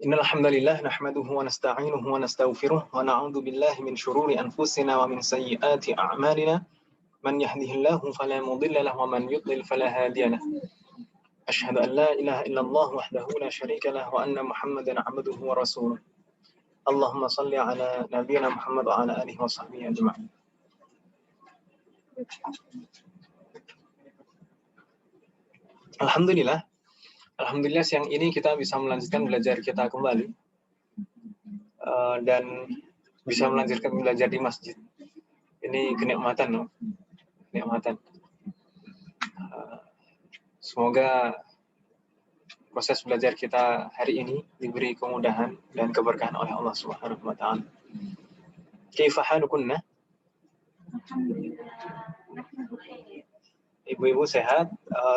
Innal hamdalillah nahmaduhu wa nasta'inuhu wa nastaghfiruh wa na'udzu billahi min shururi anfusina wa min sayyiati a'malina man yahdihillahu fala mudilla lahu wa man yudlil fala hadiya lahu. Asyhadu an la ilaha illallah wahdahu la syarika lahu wa anna Muhammadan 'abduhu wa rasuluh. Allahumma shalli ala nabiyyina Muhammad wa ala alihi wa sahbihi ajma'in. Alhamdulillah siang ini kita bisa melanjutkan belajar kita kembali dan bisa melanjutkan belajar di masjid. Ini kenikmatan, no? Kenikmatan. Semoga proses belajar kita hari ini diberi kemudahan dan keberkahan oleh Allah Subhanahu wa taala. Kaifa halukunna? Ibu-ibu sehat,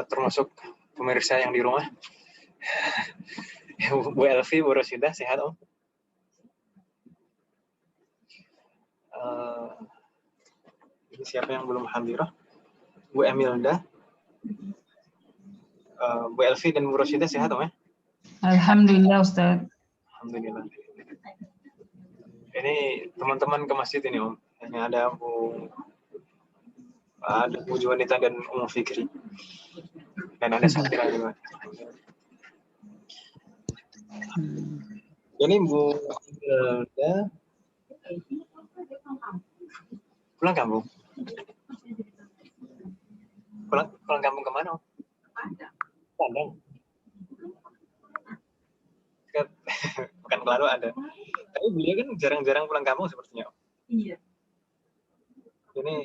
termasuk pemirsa yang di rumah. Bu Elvi, Bu Rosidah sehat, Om? Ini siapa yang belum hadirah? Bu Emilda, Bu Elvi dan Bu Rosidah sehat, Om ya? Alhamdulillah, Ustaz. Alhamdulillah. Ini teman-teman ke masjid ini, Om. Ini ada Bu Juanita dan Umu Fikri. Dan ada Sakira juga. Ini Bu Elda pulang kampung. Pulang kampung kemana, Om? Padang. Bukan selalu ada. Tapi beliau kan jarang-jarang pulang kampung sepertinya, Om. Iya. Ini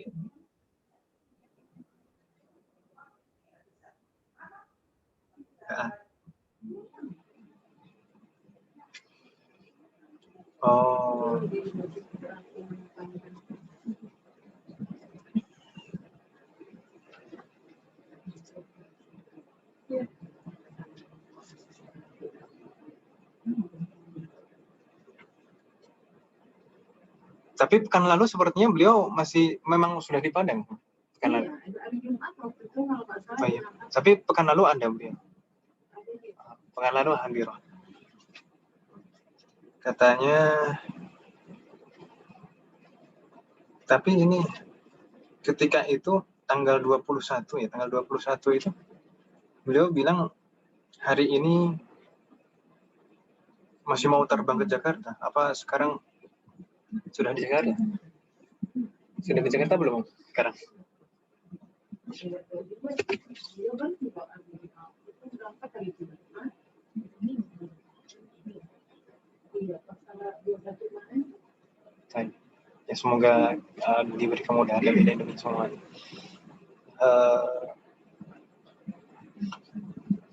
oh. Tapi pekan lalu sepertinya beliau masih memang sudah di Padang. Pekan lalu. Oh, iya. Tapi pekan lalu ada beliau. Pekan lalu hadir. Katanya, tapi ini ketika itu tanggal 21 ya, tanggal 21 itu beliau bilang hari ini masih mau terbang ke Jakarta. Apa sekarang sudah di Jakarta? Sudah di Jakarta belum sekarang? Ya semoga diberi kemudahan dari Indonesia semua.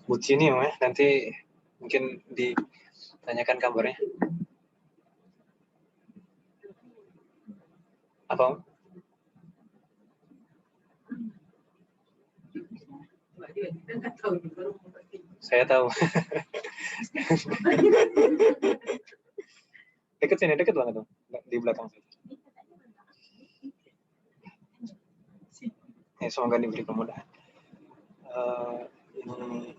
Bu Cini ya, nanti mungkin ditanyakan kabarnya. Apa? Saya tahu. Dekat sini, dekat banget tuh, di belakang saya. Ya, semoga diberi kemudahan. Ini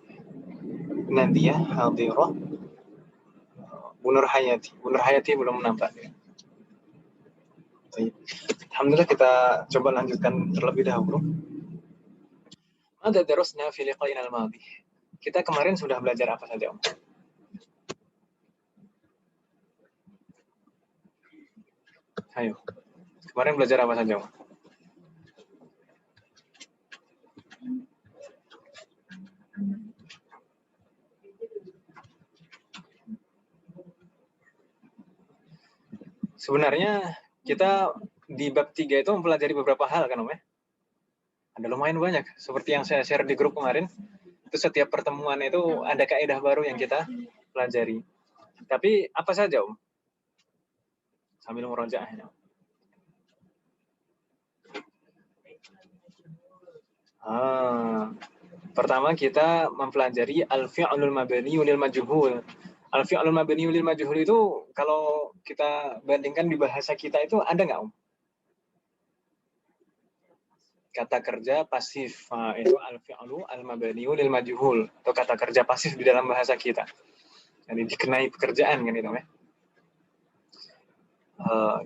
Nadia Haldirah, Bu Nur Hayati. Bu Nur Hayati belum nampak. Alhamdulillah, kita coba lanjutkan terlebih dahulu. Mada darasna fi liqa'ina al-madhi. Kita kemarin sudah belajar apa saja, Om? Ayo. Kemarin belajar apa saja, Om? Sebenarnya kita di bab 3 itu mempelajari beberapa hal kan, Om ya? Ada lumayan banyak. Seperti yang saya share di grup kemarin, itu setiap pertemuan itu ada kaidah baru yang kita pelajari. Tapi apa saja, Om? Sambil merojaahnya. Pertama kita mempelajari al-fi'lul mabniyu lil majhul. Al-fi'lul mabniyu lil majhul itu kalau kita bandingkan di bahasa kita itu ada nggak, Om? Kata kerja pasif, itu al-fi'lu al-mabniyu lil majhul, atau kata kerja pasif di dalam bahasa kita. Jadi dikenai pekerjaan kan itu ya.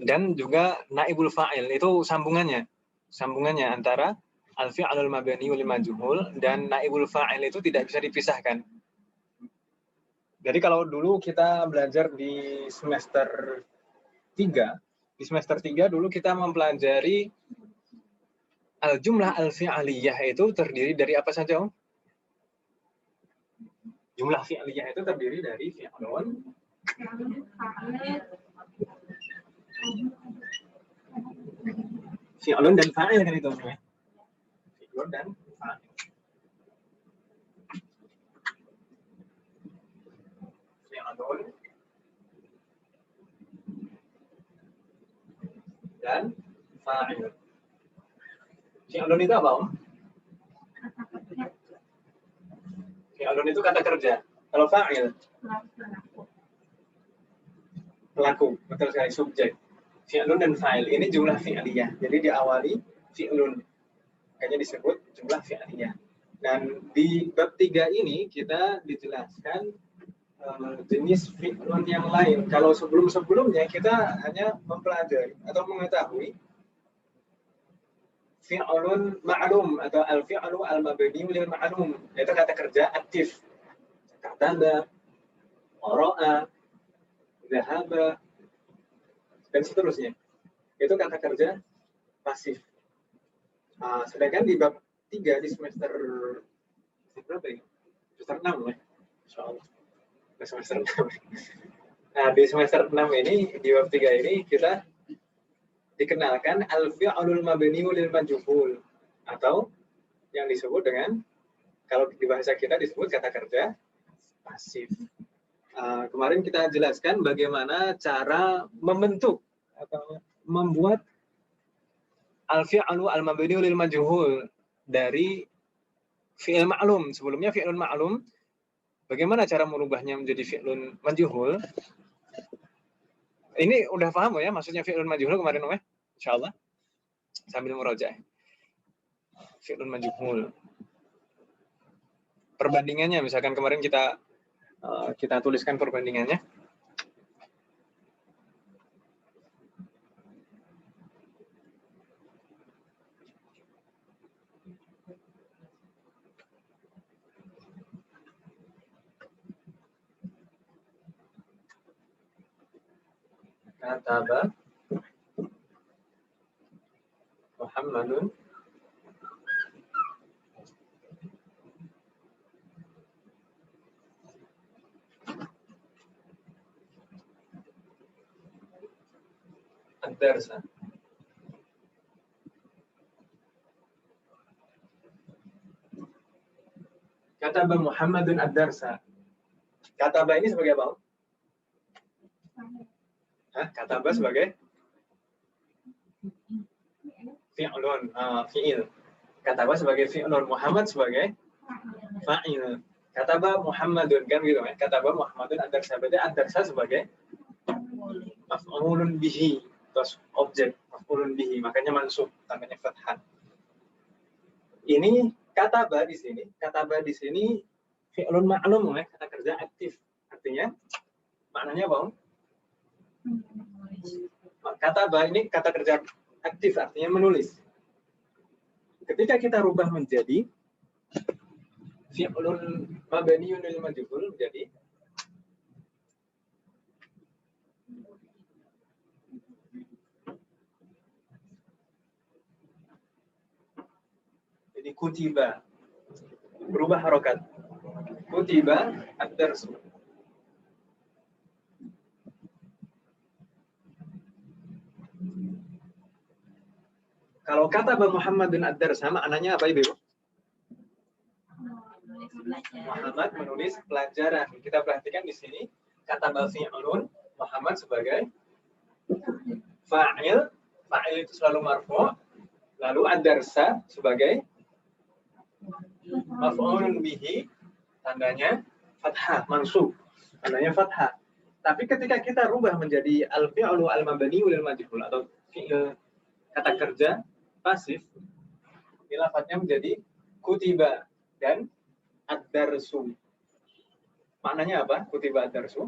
Dan juga naibul fa'il itu sambungannya antara al-fi'lul mabni lil majhul dan naibul fa'il itu tidak bisa dipisahkan. Jadi kalau dulu kita belajar di semester 3 dulu kita mempelajari al-jumlah al-fi'liyah itu terdiri dari apa saja, Om? Jumlah fi'liyah itu terdiri dari fi'lun, dan fa'il kan itu, ya? Fi'lun dan fa'il. Fi'lun dan fa'il. Fi'lun itu apa, Om? Fi'lun itu kata kerja. Kalau fa'il pelaku, betul sekali, subjek. Fi'lun dan fa'il ini jumlah fi'liyah. Jadi diawali fi'lun. Makanya disebut jumlah fi'liyah. Dan di bab 3 ini kita dijelaskan jenis fi'lun yang lain. Kalau sebelum-sebelumnya kita hanya mempelajari atau mengetahui fi'lun ma'lum atau al-fi'lu al-mabni lil ma'lum, yaitu kata kerja aktif. Kataba, qara'a, dhahaba, dan seterusnya. Itu kata kerja pasif. Sedangkan di bab 3 di semester berapa ya? Semester 6 ya. Insyaallah. Semester 6. Nah, di semester 6 ini, di bab 3 ini kita dikenalkan al-fi'lul mabni lil majhul atau yang disebut dengan, kalau di bahasa kita disebut kata kerja pasif. Kemarin kita jelaskan bagaimana cara membentuk atau membuat al-fi'lu al-mabni lil majhul dari fi'il ma'lum. Sebelumnya fi'lun ma'lum, bagaimana cara merubahnya menjadi fi'lun majhul? Ini udah paham ya maksudnya fi'lun majhul kemarin, Om ya? Insyaallah. Sambil murajaah. Fi'lun majhul. Perbandingannya misalkan kemarin kita tuliskan perbandingannya. Kataba Muhammadun ad-darsa. Kataba Muhammadun ad-darsa. Kataba ini sebagai apa? Kataba sebagai fi'lun, fi'il. Kataba sebagai fi'lun, Muhammad sebagai fa'il. Kataba Muhammadun, kan gitu ya. Kataba Muhammadun ad-darsa. Berarti ad-darsa sebagai maf'ulun bihi, terus objek maf'ulun bihi, makanya mansub, namanya fathah. Ini kataba di sini fi'lun ma'lum ya, kata kerja aktif. Artinya maknanya apa? Kataba ini kata kerja aktif, artinya menulis. Ketika kita rubah menjadi fi'lun mabniun lil majhul, menjadi kutiba, berubah harokat. Kutiba ad-darsu. Kalau kata Muhammadun ad-darsa, maknanya apa Ibu? Muhammad menulis pelajaran. Kita perhatikan di sini kata fi'lun, Muhammad sebagai fa'il, fa'il itu selalu marfu', lalu ad-darsa sebagai maf'ulun bihi, tandanya fathah, mansub, tandanya fathah. Tapi ketika kita rubah menjadi al-fi'lu al-mabni lil majhul atau fi'il kata kerja pasif, lafadznya menjadi kutiba dan ad-darsu. Maknanya apa? Kutiba ad-darsu.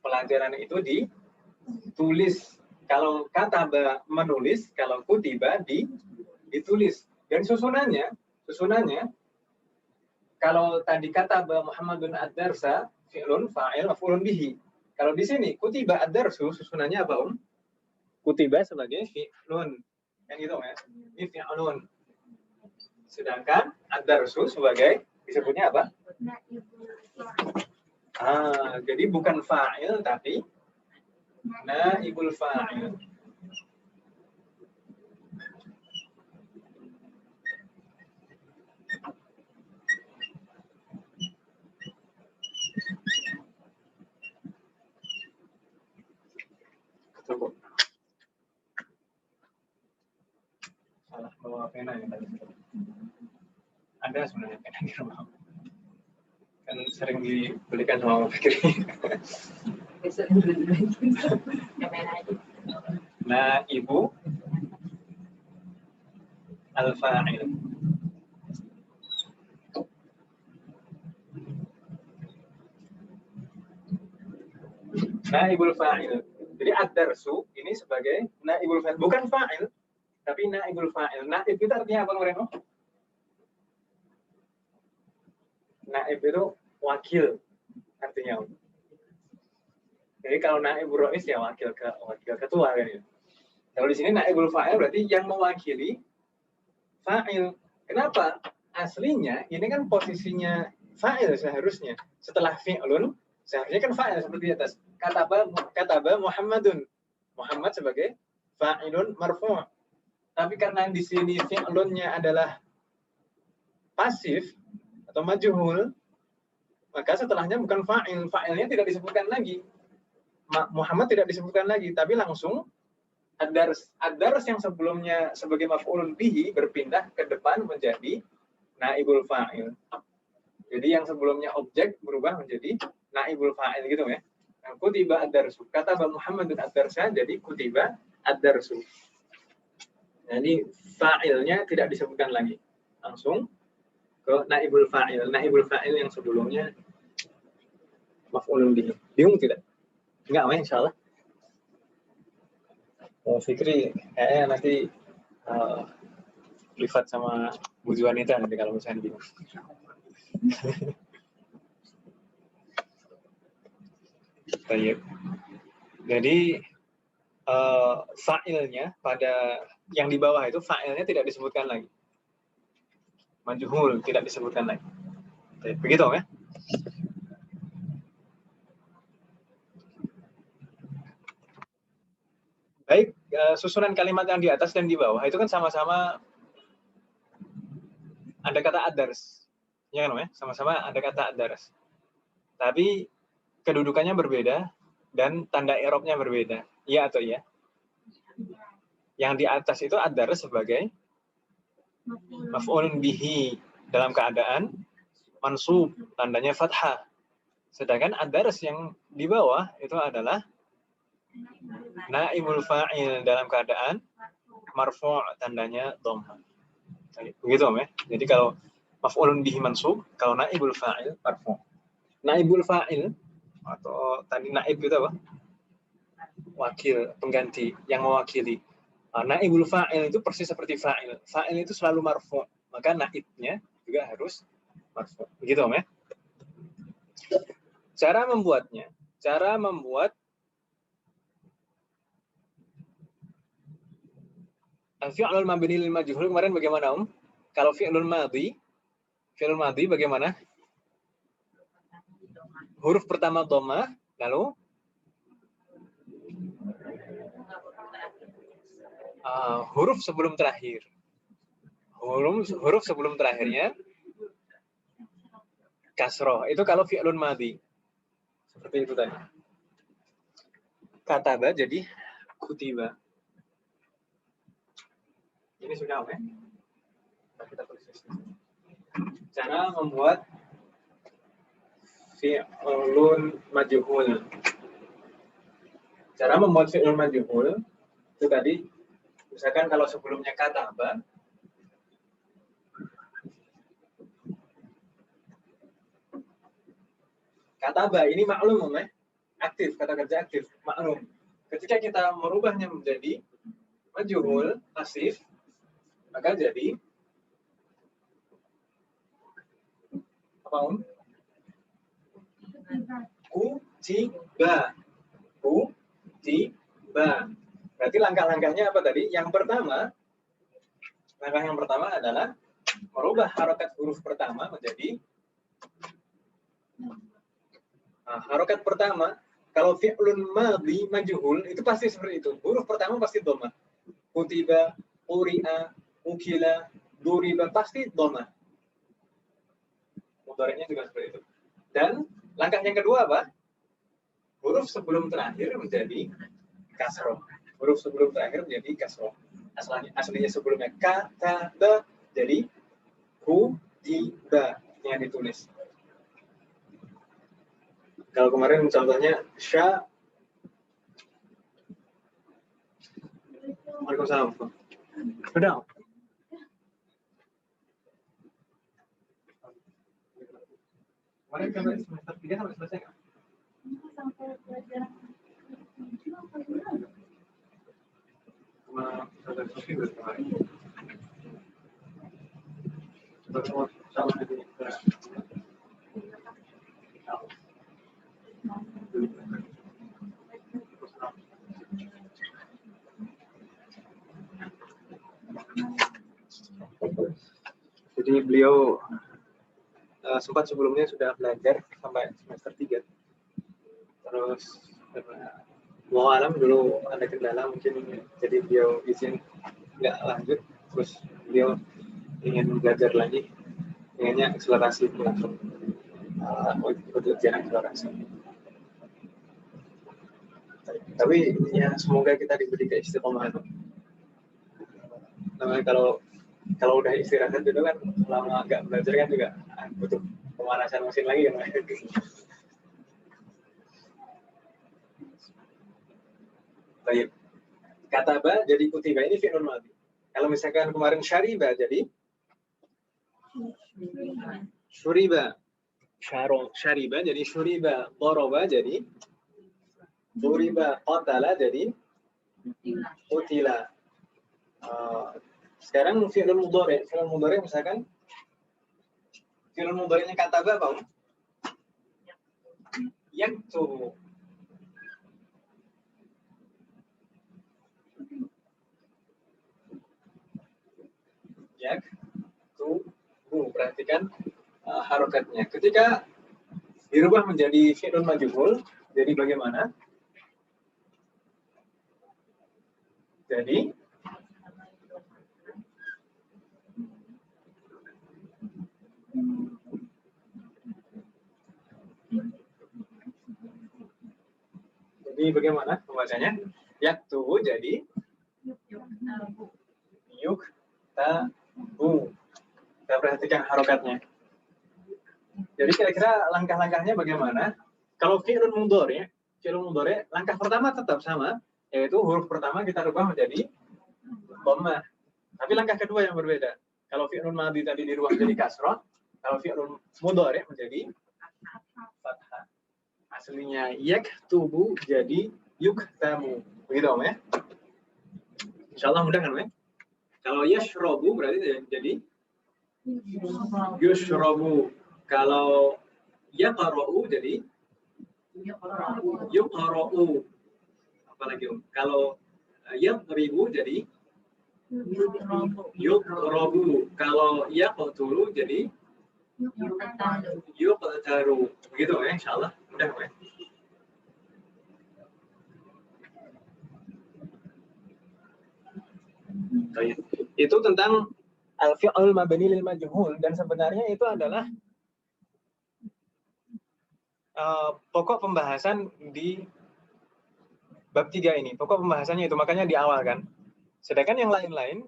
Pelajaran itu ditulis. Kalau kataba menulis, kalau kutiba ditulis. Dan susunannya kalau tadi kataba Muhammadun ad-darsa fi'lun fa'il maf'ulun bihi. Kalau di sini kutiba ad-darsu susunannya apa, Kutiba sebagai fi'lun. Kan gitu ya. Ini fi'lun. Sedangkan ad-darsu sebagai disebutnya apa? Jadi bukan fa'il tapi naibul fa'il. Coba. Salah bawa pena ya tadi. Ada sebenarnya pena di rumah. Kan sering dibelikan sama Pak Fikri. Nah, ibu al-fa'il. Naibul fa'il. Jadi ad-darsu ini sebagai naibul fa'il, bukan fa'il, tapi naibul fa'il. Naib itu artinya apa, Moreno? Naib itu wakil artinya. Jadi kalau naibul rais ya wakil ketua kan ya. Kalau di sini naibul fa'il berarti yang mewakili fa'il. Kenapa? Aslinya ini kan posisinya fa'il seharusnya. Setelah fi'lun seharusnya kan fa'il seperti di atas. Kataba Muhammadun. Muhammad sebagai fa'ilun marfu'. Tapi karena di sini fi'lunnya adalah pasif atau majhul, maka setelahnya bukan fa'il. Fa'ilnya tidak disebutkan lagi. Muhammad tidak disebutkan lagi, tapi langsung ad-dars yang sebelumnya sebagai maf'ulun bihi berpindah ke depan menjadi naibul fa'il. Jadi yang sebelumnya objek berubah menjadi naibul fa'il gitu ya. Kutiba ad-darsu. Kataba Muhammadun ad-darsa jadi kutiba ad-darsu. Jadi fa'ilnya tidak disebutkan lagi. Langsung ke naibul fa'il. Naibul fa'il yang sebelumnya maf'ulun bihi. Bingung tidak? Enggak, insyaallah. Oh, Fikri kayaknya nanti privat sama Bu Juanita nanti kalau misalnya bingung. Baik. Jadi fa'ilnya pada yang di bawah itu fa'ilnya tidak disebutkan lagi. Majhul tidak disebutkan lagi. Begitu ya? Baik, susunan kalimat yang di atas dan di bawah itu kan sama-sama ada kata ad-dars. Ya kan, ya? Sama-sama ada kata ad-dars. Tapi kedudukannya berbeda dan tanda i'rabnya berbeda. Iya atau iya? Yang di atas itu ad-dars sebagai maf'ulun bihi dalam keadaan mansub, tandanya fathah. Sedangkan ad-dars yang di bawah itu adalah naibul fa'il dalam keadaan marfu', tandanya dhammah. Begitu ya. Jadi kalau maf'ulun bihi mansub, kalau naibul fa'il marfu'. Naibul fa'il atau tadi naib itu apa? Wakil, pengganti, yang mewakili. Naibul fa'il itu persis seperti fa'il. Fa'il itu selalu marfu', maka naibnya juga harus marfu'. Begitu ya. Cara membuat fi'lul mabni lil majhul kemarin bagaimana, Kalau fi'lul madhi bagaimana? Huruf pertama dhammah, lalu huruf sebelum terakhir. Huruf sebelum terakhirnya kasroh. Itu kalau fi'lun madhi. Seperti itu tadi. Kataba jadi kutiba. Ini sudah ya? Kita tulis. Cara membuat fi'lun majhul. Cara membuat fi'lun majhul itu tadi, misalkan kalau sebelumnya kataba, Kataba ini maklum, aktif, kata kerja aktif, maklum. Ketika kita merubahnya menjadi majhul pasif, maka jadi apa, kutiba. Kutiba. Berarti langkah-langkahnya apa tadi? Langkah yang pertama adalah merubah harokat huruf pertama menjadi harokat pertama. Kalau fi'lun madhi majhul itu pasti seperti itu. Huruf pertama pasti dhamma. Kutiba, quri'a, ukila, duriba pasti dhamma. Mudhari'nya juga seperti itu. Dan langkah yang kedua apa? Huruf sebelum terakhir menjadi kasroh. Huruf sebelum terakhir menjadi kasroh. Aslinya sebelumnya kataba jadi kutiba yang ditulis. Kalau kemarin contohnya sya. Waalaikumsalam. Sudah. Kemarin sampai semester 3 sampai selesai nggak? Sampai pelajaran 7 apa gimana? Cuma sampai selesai baru kemarin. Sama jadi. Jadi beliau sempat sebelumnya sudah belajar sampai semester 3. Terus mau alam dulu ada kendala mungkin, jadi beliau izin nggak lanjut. Terus beliau ingin belajar lagi, inginnya akselerasi langsung ujian akselerasi. Tapi ya semoga kita diberi keistiqomahan. Namanya kalau udah istirahat itu kan lama nggak belajar kan juga butuh pemanasan mesin lagi kan. Baik. Kataba jadi kutiba ini fi'lun madhi. Kalau misalkan kemarin syariba jadi syuriba. Syariba jadi syuriba. Daraba jadi duriba. Qatala jadi qutila. Sekarang fi'lun mudhari'. Fi'lun mudhari' misalkan fi'lun mudhari'nya kataba apa? Yaktubu. Yaktubu. Perhatikan harokatnya. Ketika dirubah menjadi fi'lun majhul, jadi bagaimana? Jadi bagaimana pembacanya? Yaktubu jadi yuktabu. Kita perhatikan harokatnya. Jadi kira-kira langkah-langkahnya bagaimana? Kalau fi'lun mudhari', langkah pertama tetap sama, yaitu huruf pertama kita rubah menjadi dhammah. Tapi langkah kedua yang berbeda. Kalau fi'lun madhi tadi dirubah menjadi kasrah, kalau fi'lun mudhari' menjadi fathah. Aslinya yaktubu jadi yuktamu. Begitu Om ya? Insyaallah mudah kan Om ya? Kalau yashrabu berarti jadi yushrabu. Kalau yaqra'u jadi yuqra'u. Apalagi Om? Kalau yadribu jadi yuqrabu. Kalau yaqtulu jadi yuqtaru. Begitu ya, insyaallah mudah ya. Itu tentang al-fi'l mabni lil majhul, dan sebenarnya itu adalah pokok pembahasan di bab 3 ini. Pokok pembahasannya itu, makanya di awal kan. Sedangkan yang lain-lain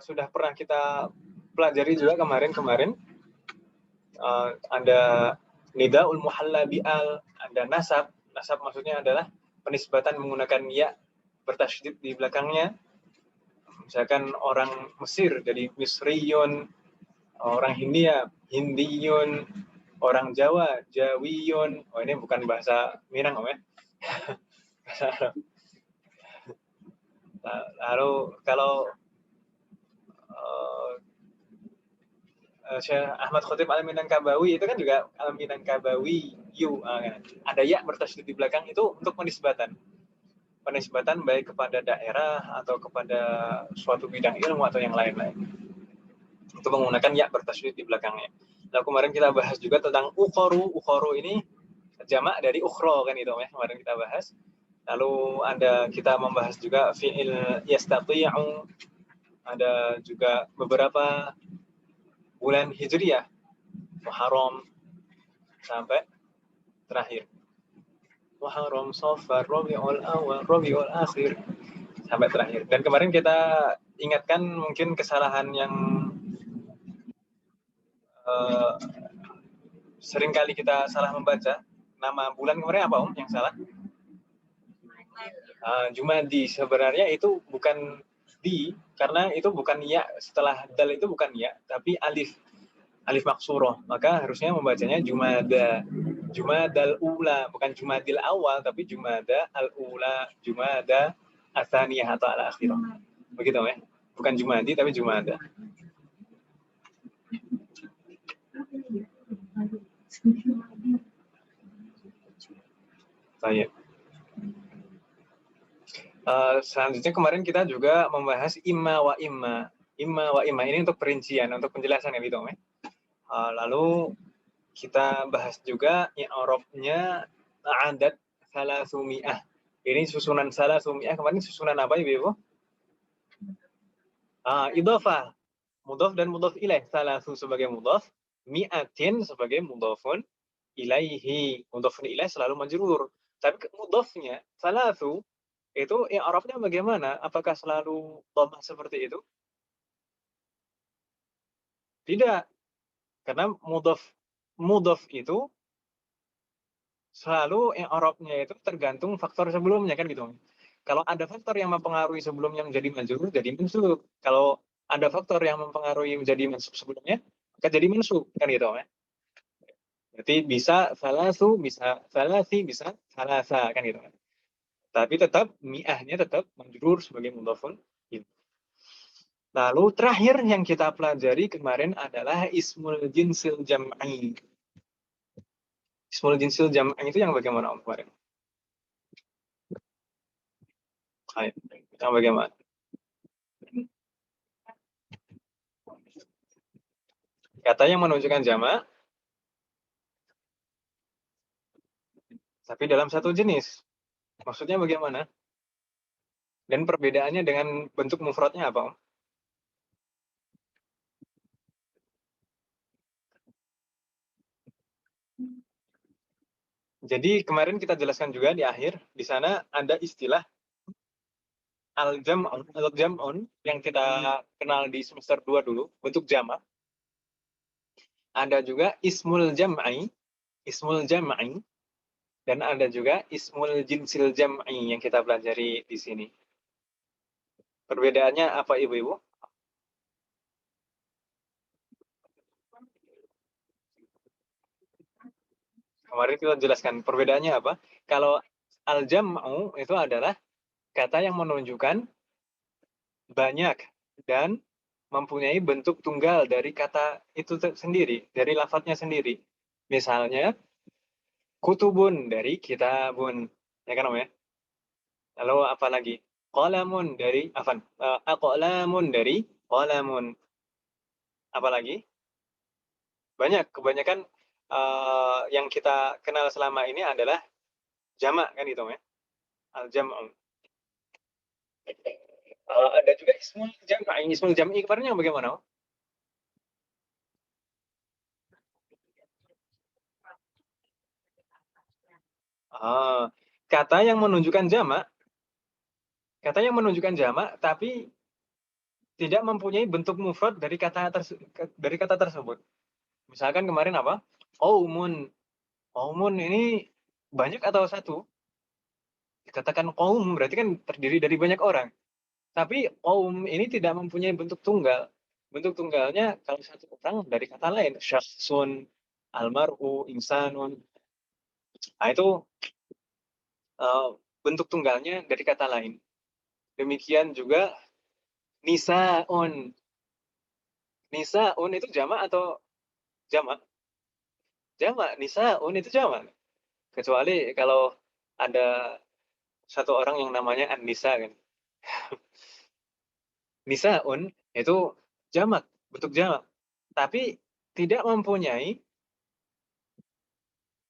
sudah pernah kita pelajari juga kemarin. Ada nidaul muhalla bi'al, ada nasab. Nasab maksudnya adalah penisbatan menggunakan ya bertasydid di belakangnya. Misalkan orang Mesir jadi Misriyun, orang Hindia Hindiyun, orang Jawa, Jawiyun. Oh, ini bukan bahasa Minang, Om ya. Bahasa Arab. Lalu kalau Syekh Ahmad Khotib Al-Minangkabawi itu kan juga Al-Minangkabawi yu. Ada ya bertasydid di belakang itu untuk penisbatan. Penisbatan baik kepada daerah atau kepada suatu bidang ilmu atau yang lain-lain. Itu menggunakan ya bertasydid di belakangnya. Lalu kemarin kita bahas juga tentang ukhoru. Ukhoru ini jamak dari ukhro kan itu ya, kemarin kita bahas. Lalu kita membahas juga fi'il yastati'u. Ada juga beberapa bulan Hijriyah, Muharram sampai terakhir. Muharram, Safar, Rabiul Awal, Rabiul Akhir sampai terakhir. Dan kemarin kita ingatkan mungkin kesalahan yang sering kali kita salah membaca. Nama bulan kemarin apa Om yang salah? Jumadi. Sebenarnya itu bukan di, karena itu bukan ya, setelah dal itu bukan ya, tapi alif maksurah. Maka harusnya membacanya Jumada. Jumadal ula, bukan Jumadil awal, tapi Jumada al-ula, Jumada atsaniyah atau al-akhirah. Begitu ya. Bukan Jumadi tapi Jumada. Baik. Selanjutnya kemarin kita juga membahas imma wa imma. Imma wa imma ini untuk perincian, untuk penjelasan ya gitu ya. Lalu kita bahas juga i'rabnya adat salasumi'ah. Ini susunan salasumi'ah. Kemarin susunan apa ya, Ibu? Idhofah. Mudhaf dan mudhaf ilaih. Salasu sebagai mudhaf, mi'atin sebagai mudhafun ilaihi. Mudhafun ilaih selalu majrur. Tapi mudhafnya salasu itu i'rabnya bagaimana? Apakah selalu dhammah seperti itu? Tidak. Karena mudhaf itu selalu i'rabnya itu tergantung faktor sebelumnya kan gitu. Kalau ada faktor yang mempengaruhi sebelumnya menjadi majrur, jadi mansub. Kalau ada faktor yang mempengaruhi menjadi mansub sebelumnya, maka jadi mansub kan gitu ya. Berarti bisa salasu, bisa salasi, bisa salasa kan gitu kan. Tapi tetap mi'ahnya tetap majrur sebagai mudhafun. Lalu terakhir yang kita pelajari kemarin adalah ismul jinsil jam'i. Ismul jinsil jam'i itu yang bagaimana Om kemarin? Yang bagaimana? Kata yang menunjukkan jamak, tapi dalam satu jenis. Maksudnya bagaimana? Dan perbedaannya dengan bentuk mufradnya apa Om? Jadi kemarin kita jelaskan juga di akhir, di sana ada istilah al-jam'un yang kita kenal di semester 2 dulu, bentuk jamak. Ada juga ismul jam'i, dan ada juga ismul jinsil jam'i yang kita pelajari di sini. Perbedaannya apa Ibu-ibu? Kemarin kita jelaskan perbedaannya apa. Kalau al-jam'u itu adalah kata yang menunjukkan banyak dan mempunyai bentuk tunggal dari kata itu sendiri, dari lafadznya sendiri. Misalnya, kutubun dari kitabun. Ya kan Om ya? Lalu apa lagi? Qalamun dari afan. Aqlamun dari qalamun. Apa lagi? Banyak. Kebanyakan yang kita kenal selama ini adalah jamak kan itu ya. Al-jam'u. Ada juga ismul jam'i. Ismul jam'i kemarin yang bagaimana? Kata yang menunjukkan jamak, tapi tidak mempunyai bentuk mufrad dari kata tersebut. Misalkan kemarin apa? Qaumun. Qaumun ini banyak atau satu? Dikatakan qaum berarti kan terdiri dari banyak orang. Tapi qaum ini tidak mempunyai bentuk tunggal. Bentuk tunggalnya kalau satu orang dari kata lain, syakhsun almar'u, insanun. Nah, itu bentuk tunggalnya dari kata lain. Demikian juga nisaun. Nisaun itu jamak atau jamak? Jamak. Nisaun itu jamak. Kecuali kalau ada satu orang yang namanya An-Nisa kan. Nisaun itu jamak, bentuk jamak. Tapi tidak mempunyai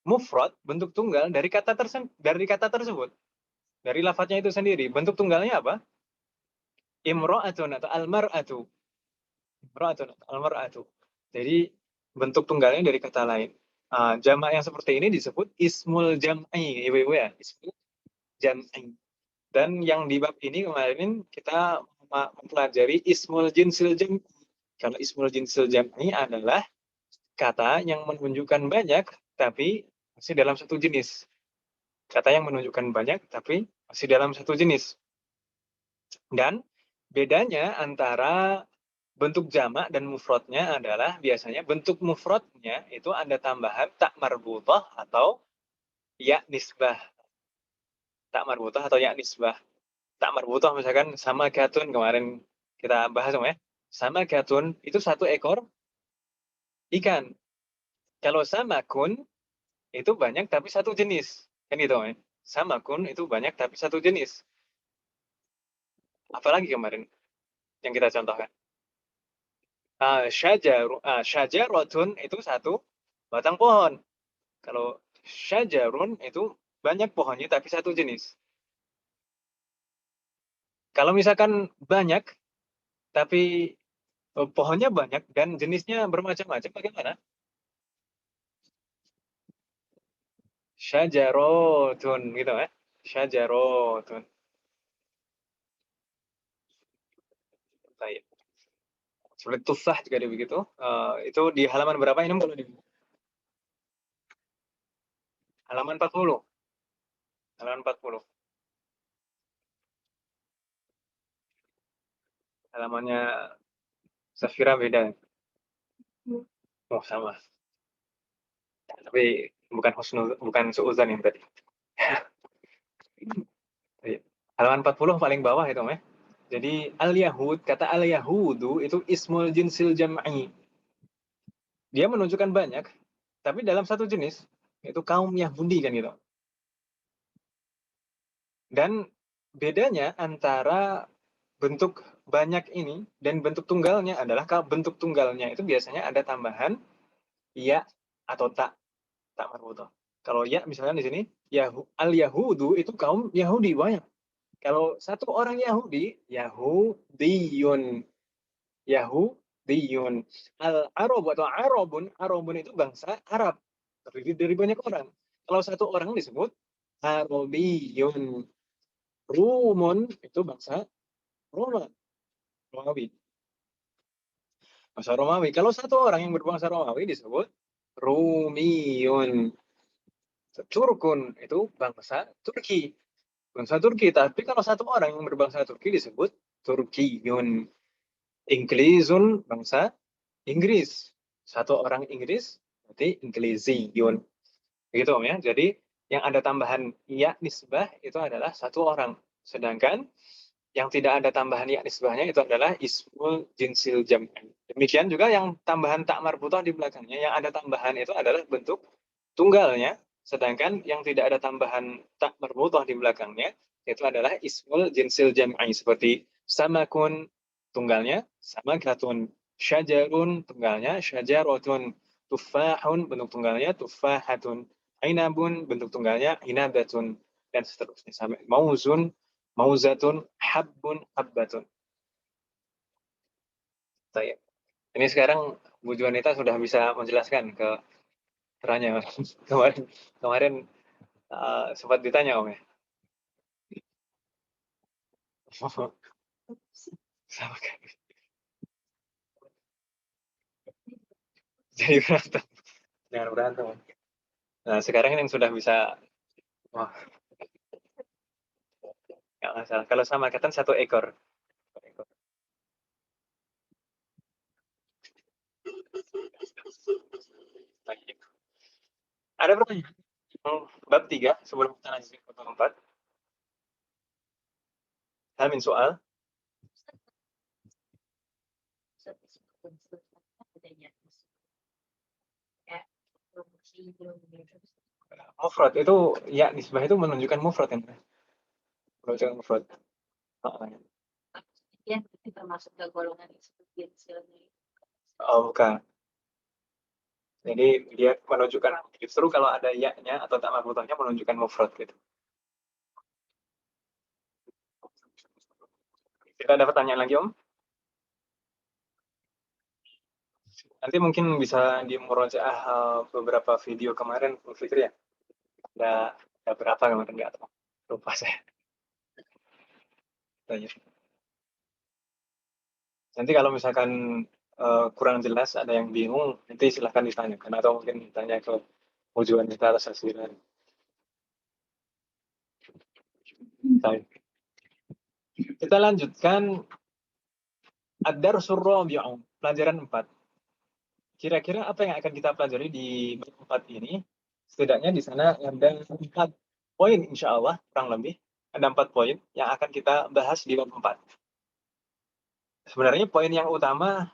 mufrad, bentuk tunggal dari kata tersebut. Dari lafadznya itu sendiri. Bentuk tunggalnya apa? Imra'atun atau almar'atu. Imra'atun atau almar'atu. Jadi bentuk tunggalnya dari kata lain. Jamak yang seperti ini disebut ismul jam'i, ibu-ibu ya, ismul jam'i. Dan yang di bab ini kemarin kita mempelajari ismul jinsil jam'i. Kalau ismul jinsil jam'i adalah kata yang menunjukkan banyak tapi masih dalam satu jenis. Kata yang menunjukkan banyak tapi masih dalam satu jenis. Dan bedanya antara bentuk jamak dan mufradnya adalah biasanya bentuk mufradnya itu ada tambahan tak marbutah atau ya nisbah. Tak marbutah atau ya nisbah. Tak marbutah misalkan sama katun kemarin kita bahas ya. Sama katun itu satu ekor ikan. Kalau sama kun itu banyak tapi satu jenis. Kan gitu ya. Sama kun itu banyak tapi satu jenis. Apalagi kemarin yang kita contohkan. Syajarotun itu satu batang pohon. Kalau syajarun itu banyak pohonnya tapi satu jenis. Kalau misalkan banyak tapi pohonnya banyak dan jenisnya bermacam-macam, bagaimana? Syajarotun gitu ya. Syajarotun. Baik. Seperti tufah juga ada begitu. Itu di halaman berapa ini kalau di halaman 40. Halaman 40. Halamannya Safira beda. Oh, sama. Tapi bukan suuzan yang tadi. Halaman 40 paling bawah itu, ya. Jadi al-Yahud, kata al-Yahudu itu ismul jinsil jam'i. Dia menunjukkan banyak, tapi dalam satu jenis, yaitu kaum Yahudi kan gitu. Dan bedanya antara bentuk banyak ini dan bentuk tunggalnya adalah kalau bentuk tunggalnya itu biasanya ada tambahan ya atau tak marbutah. Kalau ya misalnya di sini al-Yahudu itu kaum Yahudi banyak. Kalau satu orang Yahudi, Yahudiyun. Yahudiyun. Al-Arab atau Arabun itu bangsa Arab. Terdiri dari banyak orang. Kalau satu orang disebut Arabiyun. Rumun itu bangsa Roma. Romawi. Bangsa Romawi. Kalau satu orang yang berbangsa Romawi disebut Rumiyun. Turkun itu bangsa Turki. Bangsa Turki. Tapi kalau satu orang yang berbangsa Turki disebut Turkiyun. Inggrisun bangsa Inggris. Satu orang Inggris berarti Inggrisiyun. Begitu Om ya. Jadi yang ada tambahan ya nisbah itu adalah satu orang. Sedangkan yang tidak ada tambahan ya nisbahnya itu adalah ismul jinsil jam'i. Demikian juga yang tambahan tak marbutah di belakangnya. Yang ada tambahan itu adalah bentuk tunggalnya. Sedangkan yang tidak ada tambahan tak marbutah di belakangnya itu adalah ismul jinsil jam'i. Seperti samakun tunggalnya, samakatun. Syajarun tunggalnya, syajarotun. Tufahun bentuk tunggalnya, tufahatun. Ainabun bentuk tunggalnya, inabatun. Dan seterusnya. Sampai mauzun, mauzatun, habbun, habbatun. Baik. Ini sekarang Bu Juanita sudah bisa menjelaskan ke perannya. Kemarin sempat ditanya Om ya. Sama kan. Jadi berantem. Jangan berantem. Nah, sekarang yang sudah bisa, wah, nggak masalah. Kalau sama kata satu ekor. Baik. Ada pertanyaan? Bab 3 sebelum kita lanjut ke bab 4. Amin soal. Mufrad itu ya nisbah itu menunjukkan mufrad kan? Menunjukkan mufrad. Yang termasuk ke golongan seperti Oh, bukan. Jadi dia menunjukkan justru kalau ada ya-nya atau tak marbutahnya menunjukkan mufrad gitu. Kita ada pertanyaan lagi Om? Nanti mungkin bisa di murojaah beberapa video kemarin, Fikri ya. Ada berapa kemarin nggak tahu. Lupa saya. Tanya. Nanti kalau misalkan kurang jelas, ada yang bingung, nanti silahkan ditanyakan atau mungkin ditanya ke tujuan kita atas hasilnya. Baik. Kita lanjutkan Ad-Darsul Rabi'u, pelajaran 4. Kira-kira apa yang akan kita pelajari di bab 4 ini? Setidaknya di sana ada 4 poin insya Allah, kurang lebih. Ada 4 poin yang akan kita bahas di bab 4. Sebenarnya poin yang utama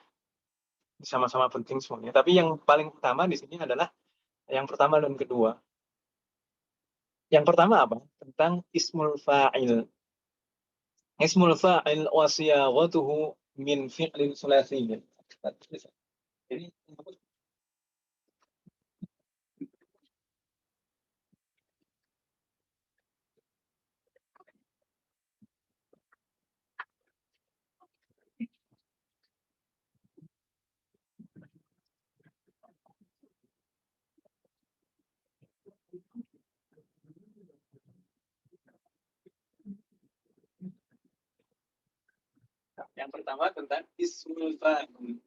sama-sama penting semuanya. Tapi yang paling utama di sini adalah yang pertama dan kedua. Yang pertama apa? Tentang ismul fa'il. Ismul fa'il wa siyaghatuhu min fi'lin sulasiyyin. Jadi yang pertama tentang ismul fa'il.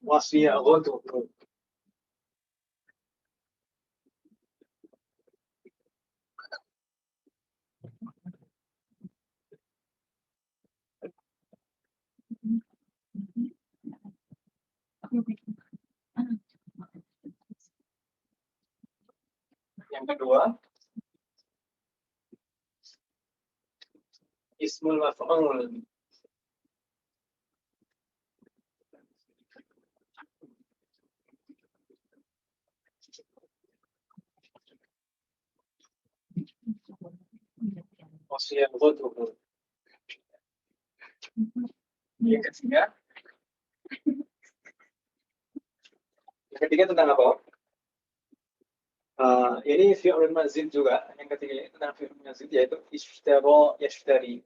Wa siyaghatuhu. Yang kedua, ismul maf'ul. Wa siyaghatuhu. Yang ketiga, tentang apa? Ini fi'lun mazid juga. Yang ketiga ini tentang fi'lun mazid yaitu ishtara yashtari.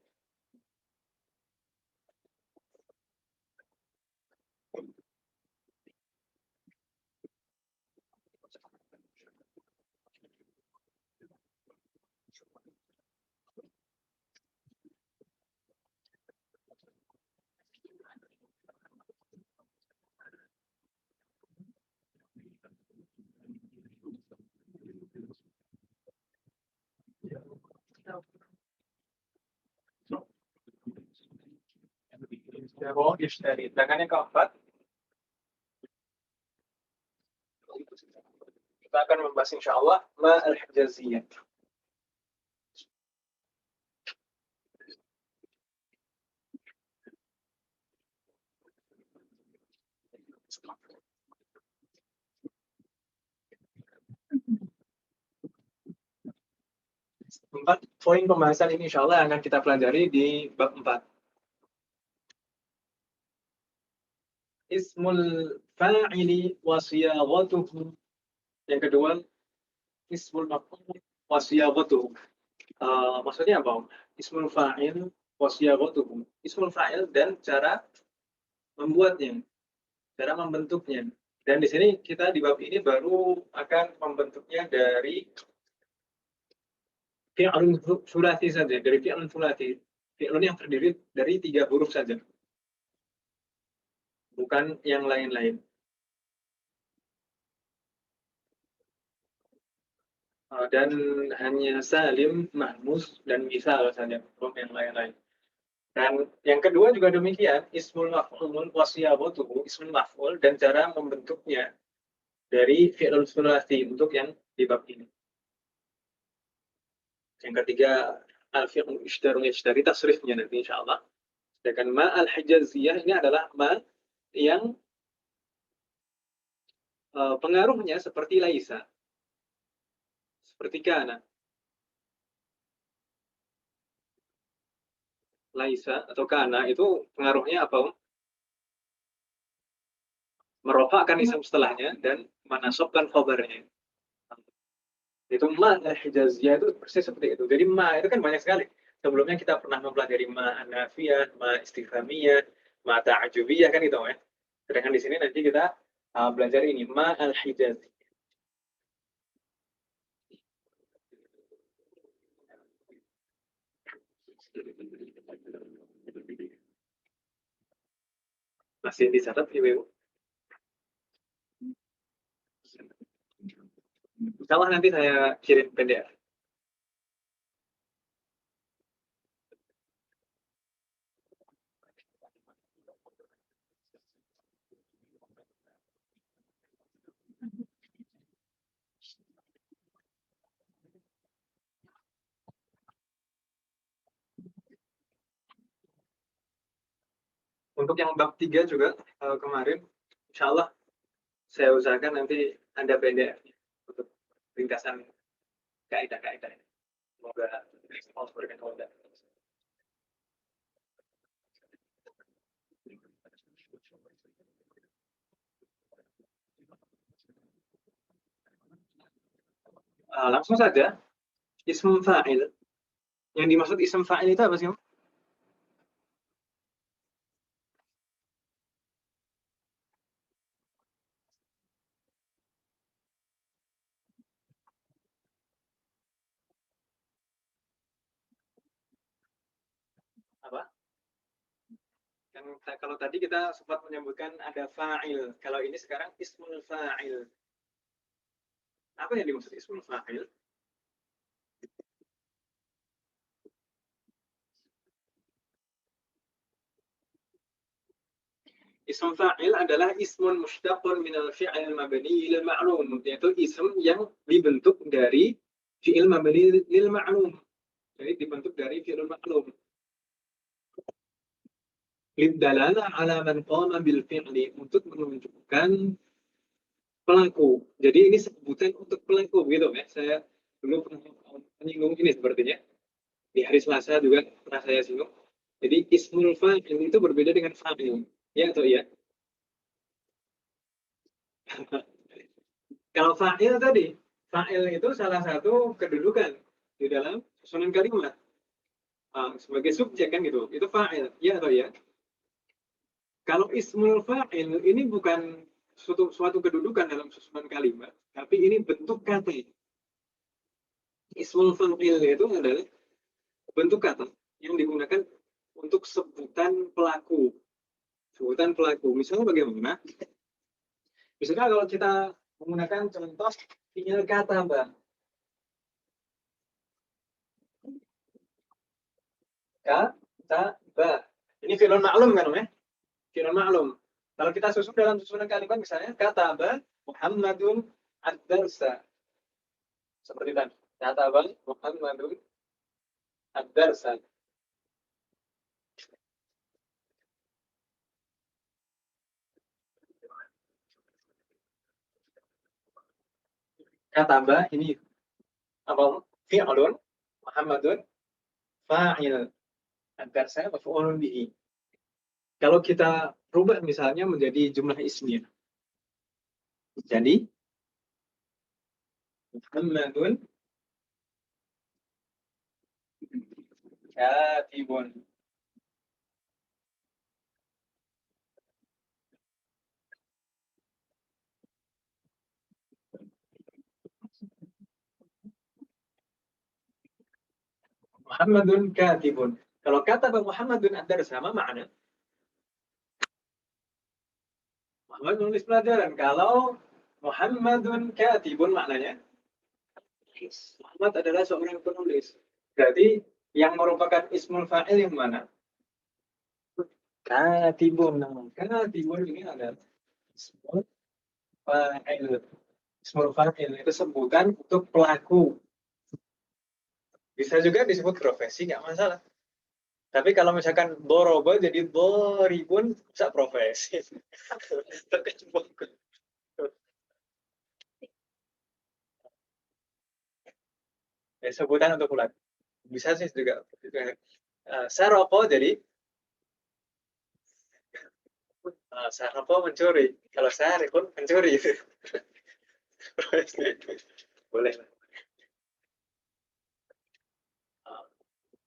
Ishtara yashtari. Sedangkan yang keempat, kita akan membahas insyaallah ma al-hijaziyah. Empat poin pembahasan ini insyaallah akan kita pelajari di bab 4. Ismul fa'ili wa siyaghatuhu. Yang kedua, ismul maf'ul wa siyaghatuhu. Maksudnya apa? Ismul fa'il wa siyaghatuhu. Ismul fa'il dan cara membuatnya, cara membentuknya. Dan di sini kita di bab ini baru akan membentuknya dari fi'lun sulasi saja, dari fi'lun sulasi. Fi'lun yang terdiri dari 3 huruf saja. Bukan yang lain-lain. Dan hanya Salim, Mahmuz, dan Misal saja, belum yang lain-lain. Dan yang kedua juga demikian, ismul maf'ul wasiyabatuhu, ismul maf'ul, dan cara membentuknya dari fi'lul sulasi untuk yang di bab ini. Yang ketiga, al-fi'lul ishtari tasrifnya nanti insyaAllah. Sedangkan ma al-hijaziyah ini adalah ma yang pengaruhnya seperti laisa, seperti kana. Laisa atau kana itu pengaruhnya apa? Merofakkan isim setelahnya dan menasabkan khabarnya. Itu ma al-hijaziyah itu persis seperti itu. Jadi ma itu kan banyak sekali. Sebelumnya kita pernah mempelajari ma an-nafiyah, ma istifhamiyah, ma ta'ajubiyah kan itu ya. Sedangkan di sini nanti kita belajar ini ma al-hijaziyah. Masih dicatat Ibu? Insyaallah nanti saya kirim PDF. Untuk yang bab 3 juga kemarin, insya Allah saya usahakan nanti ada PDF untuk ringkasan kaidah-kaidah. Semoga Allah berikan kemudahan. Langsung saja, ism fa'il. Yang dimaksud ism fa'il itu apa sih? Apa? Kalau tadi kita sempat menyebutkan ada fa'il. Kalau ini sekarang ismul fa'il. Apa yang dimaksud ismul fa'il? Ism fa'il adalah ismun mushtaqun minal fi'il mabni lil ma'lum, yaitu ism yang dibentuk dari fi'il mabni lil ma'lum. Jadi dibentuk dari fi'il ma'lum. Lidalalah ala man qama bil fi'li, untuk menunjukkan pelaku. Jadi ini sebutan untuk pelaku gitu ya. Saya dulu pernah menyinggung ini sepertinya. Di hari Selasa juga pernah saya singgung. Jadi ismul fa'il itu berbeda dengan fa'il. Ya atau iya? Kalau fa'il tadi, fa'il itu salah satu kedudukan di dalam susunan kalimat. Sebagai subjek kan gitu. Itu fa'il. Ya atau iya? Kalau ismul fa'il ini bukan suatu kedudukan dalam susunan kalimat, tapi ini bentuk kata. Ismul fa'il itu adalah bentuk kata yang digunakan untuk sebutan pelaku. Sebutan pelaku. Misalnya bagaimana? Misalnya kalau kita menggunakan contoh fi'il kata, Mbak. Kata. Ini fi'il ma'lum kan, ya? Fi'il ma'lum. Kalau kita susun dalam susunan kalimat misalnya kata Muhammadun ad-darsa. Seperti tadi. Kata Muhammadun ad-darsa. Kata ini apa? Fi'lun Muhammadun fa'il ad-darsa maf'ulun bihi. Kalau kita rubah misalnya menjadi jumlah ismiyah. Jadi Muhammadun katibun. Muhammadun katibun. Kalau kata Muhammadun ad-darsa sama makna? Muhammad menulis pelajaran. Kalau Muhammadun katibun maknanya Muhammad adalah seorang penulis. Berarti yang merupakan ismul fa'il yang mana? Katibun. Katibun ini adalah ismul fa'il. Ismul fa'il itu sebutan untuk pelaku. Bisa juga disebut profesi, nggak masalah. Tapi kalau misalkan doroba jadi doribun, bisa profesi. Ya, sebutan untuk pelaku. Bisa sih juga. Saroko jadi saroko mencuri. Kalau sarikun mencuri. Boleh.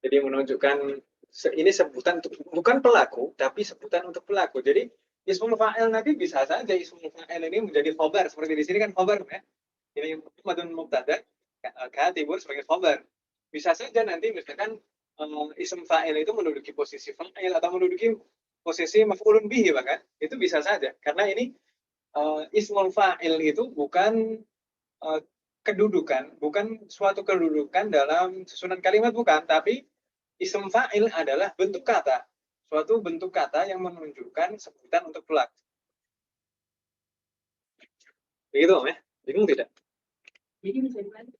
Jadi menunjukkan ini sebutan untuk bukan pelaku, tapi sebutan untuk pelaku. Jadi ismul fa'il nanti bisa saja ismul fa'il ini menjadi khobar. Seperti di sini kan khobar ya. Ini madun mubtada, katibun sebagai khobar. Bisa saja nanti misalkan ism fa'il itu menduduki posisi fa'il atau menduduki posisi maf'ulun bihi bahkan. Itu bisa saja. Karena ini ismul fa'il itu bukan kedudukan, bukan suatu kedudukan dalam susunan kalimat, bukan, tapi ism fa'il adalah bentuk kata, suatu bentuk kata yang menunjukkan sebutan untuk pelaku. Begitu, Om ya? Bingung tidak? Jadi bisa dibantu.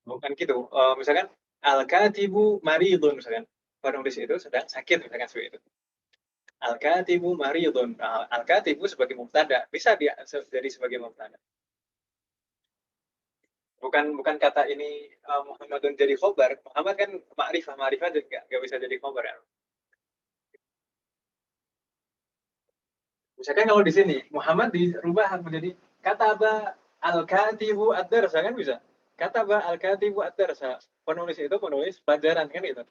Bukan gitu. Misalkan al-katibu maridun, misalkan penulis itu sedang sakit, misalkan seperti itu. Al-katibu maridun. Al-katibu sebagai mubtada, bisa dia jadi sebagai mubtada. Bukan kata ini Muhammadun jadi khobar. Muhammad kan ma'rifah juga nggak bisa jadi khobar ya. Misalkan kalau di sini Muhammad dirubah menjadi kataba al-katibu ad-darsa, kan bisa. Kataba al-katibu ad-darsa. Penulis itu penulis pelajaran, kan itu.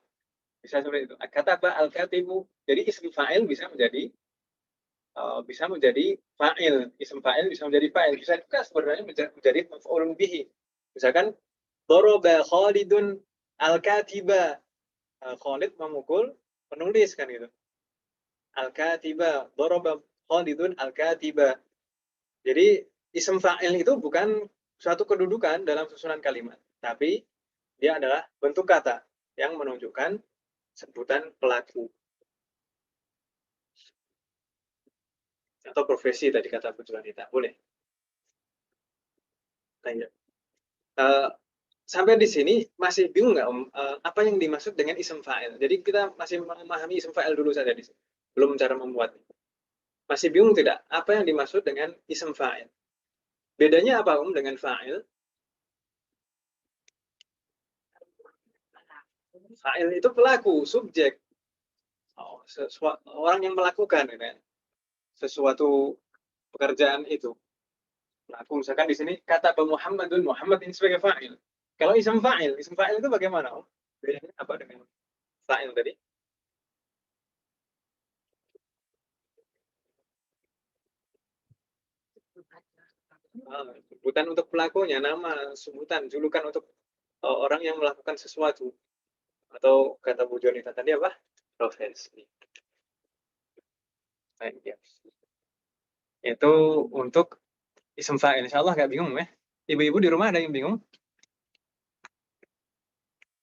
Bisa seperti itu. Kataba al-katibu. Jadi isim fa'il bisa menjadi fa'il. Isim fa'il bisa menjadi fa'il. Bisa juga sebenarnya menjadi maf'ulun bihi. Misalkan doroba Khalidun al-katiba. Khalid memukul penulis, kan gitu. Al-katiba. Doroba Khalidun al-katiba. Jadi isim fa'il itu bukan suatu kedudukan dalam susunan kalimat, tapi dia adalah bentuk kata yang menunjukkan sebutan pelaku atau profesi tadi kata Bu Juanita. Boleh. Tanya. Sampai di sini masih bingung nggak, Om? Apa yang dimaksud dengan isim fa'il? Jadi kita masih memahami isim fa'il dulu saja di sini. Belum cara membuatnya. Masih bingung tidak? Apa yang dimaksud dengan isim fa'il? Bedanya apa, Om, dengan fa'il? Fa'il itu pelaku, subjek. Orang yang melakukan, ya, sesuatu pekerjaan itu. Pelaku, misalkan di sini kata Muhammadun, Muhammad ini sebagai fa'il. Kalau isim fa'il itu bagaimana, Om? Bedanya apa dengan fa'il tadi? Sebutan untuk pelakunya, nama, sebutan, julukan untuk orang yang melakukan sesuatu. Atau kata Bu Jonita tadi apa? Profesi. Ya. Itu untuk isim fa'il. Insya Allah nggak bingung ya. Ibu-ibu di rumah ada yang bingung?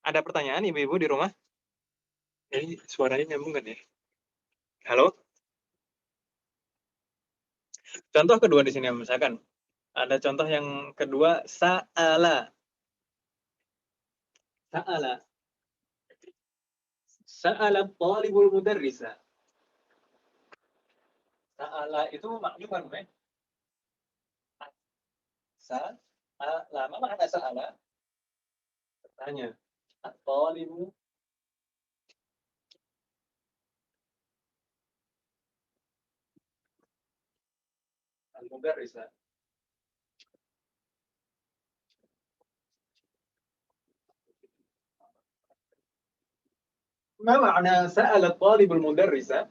Ada pertanyaan ibu-ibu di rumah? Ini suaranya nyambung kan ya? Halo? Contoh kedua di sini, misalkan ada contoh yang kedua, sa'ala. Sa'ala. Sa'ala talibul mudarrisa. Sa'ala itu maknanya kan, ya? Sa'ala. Apa makna sa'ala? Bertanya. Talibu al-mudarrisa. Ma makna sa'ala talibul mudarrisa?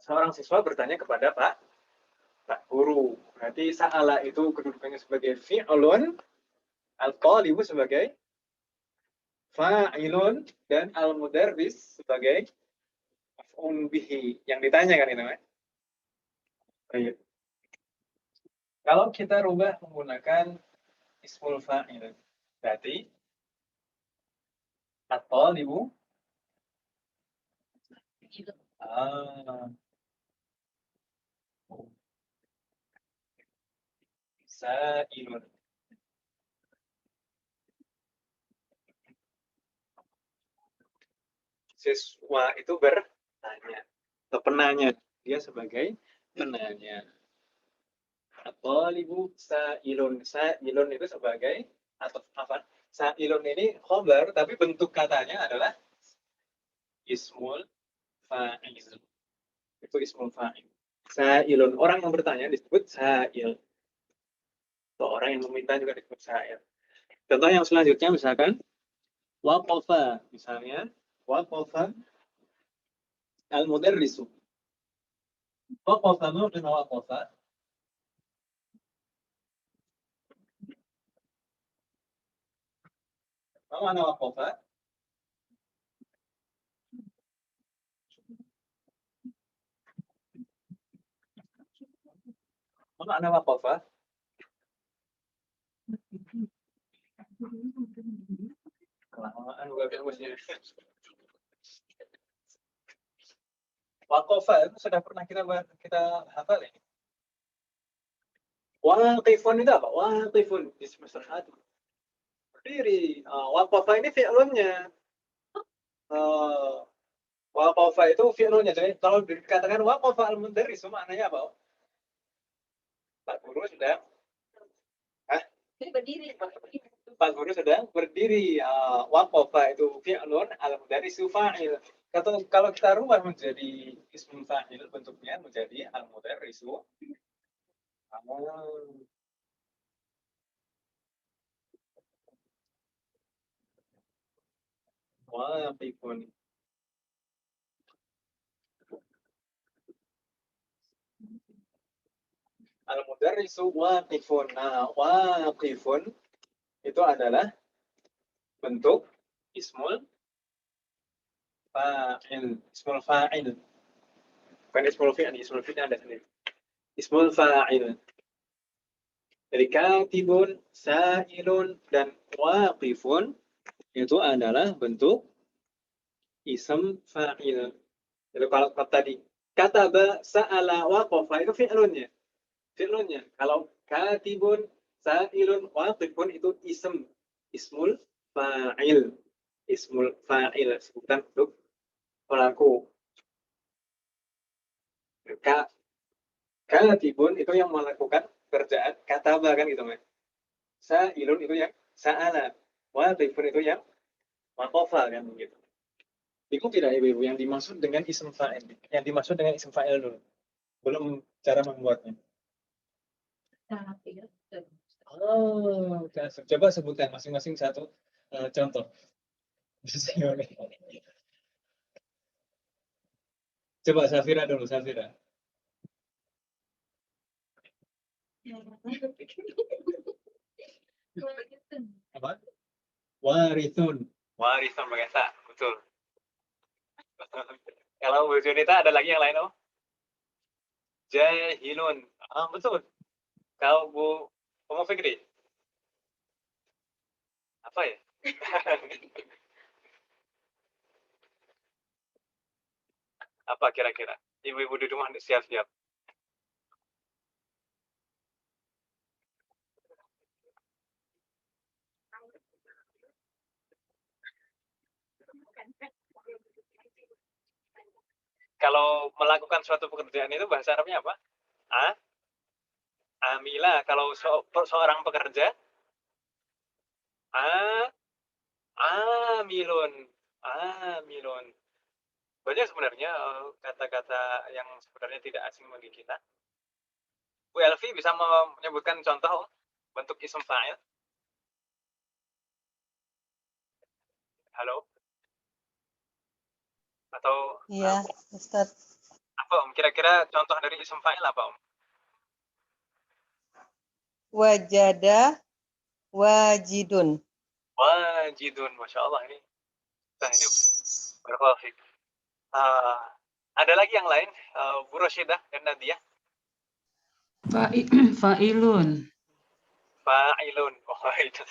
Seorang siswa bertanya kepada Pak Guru. Berarti sa'ala itu kedudukannya sebagai fi'lun, al-talibu sebagai fa'ilun, dan al-mudarris sebagai maf'ul bihi. Yang ditanya kan itu, Baik. Kalau kita rubah menggunakan ismul fa'il, berarti at-talibu sa'ilun. Siswa itu bertanya atau penanya, dia sebagai penanya. At-talibu sa'ilun. Sa'ilun itu sebagai atau apa? Sa'ilun ini khobar, tapi bentuk katanya adalah ismul fa'il. Itu ismul fa'il. Sa'ilun, orang yang bertanya disebut sa'il. Atau orang yang meminta juga disebut sa'il. Contoh yang selanjutnya misalkan waqafa, misalnya waqafa al-mudarrisu. Waqafa ma'na waqafa. Ma ma'na waqafa? Ma ma'na waqafa? Kelamaan gue bilang waqafa itu sudah pernah kita hafal ini. Waqifun itu apa? Waqifun di semester 1. Berdiri. Waqafa ini fi'lunnya. Waqafa itu fi'lunnya. Jadi kalau dikatakan waqafa al-mudarris maknanya apa? Pak Guru sedang berdiri. Pak Guru sedang berdiri. Waqafa itu fi'lun al-mudarrisu fa'il. Kalau kita rubah menjadi ismul fa'il, bentuknya menjadi al-mudarrisu. Waqifun. Al-mudarrisu waqifun. Nah, waqifun itu adalah bentuk ismul fa'il. Ismul fa'il. Bukan ismul fi'il, ismul fi'il ada sendiri. Ismul fa'il. Jadi katibun, sa'ilun, dan waqifun itu adalah bentuk ism fa'il. Jadi kalau tadi kataba, sa'ala, waqafa itu fi'lunnya. Fi'lunnya. Kalau katibun, sa'ilun, waqifun itu ismul fa'il. Ismul fa'il, sebutan untuk pelaku. Katibun itu yang melakukan kerjaan kataba kan gitu, Mas. Sa'ilun itu yang sa'ala. Waqifun itu yang waqafa kan begitu. Bingung tidak Ibu-ibu yang dimaksud dengan ism fa'il? Yang dimaksud dengan ism fa'il dulu. Belum cara membuatnya. Coba sebutkan masing-masing satu contoh. Coba Safira dulu, Safira. Apa? Warithun. Warithun pakai sa, betul. Kalau Bu Junita ada lagi yang lain, oh? Jahilun. Betul. Kalau Bu Fikri? Apa ya? Apa kira-kira? Ibu-ibu di rumah siap-siap. Kalau melakukan suatu pekerjaan itu bahasa Arabnya apa? Amila. Kalau seorang pekerja, amilun. Amilun. Banyak sebenarnya kata-kata yang sebenarnya tidak asing bagi kita. Bu Elvi bisa menyebutkan contoh bentuk ism fa'il? Halo? Atau Iya, Ustaz. apa Om? Kira-kira contoh dari ism fa'il apa Om? Wajada, wajidun. Wajidun, Masya Allah ini. Barakallahu fiik. Ada lagi yang lain, Bu Rosyidah dan Nadia. Fa'ilun. Fa'ilun. Oh, itu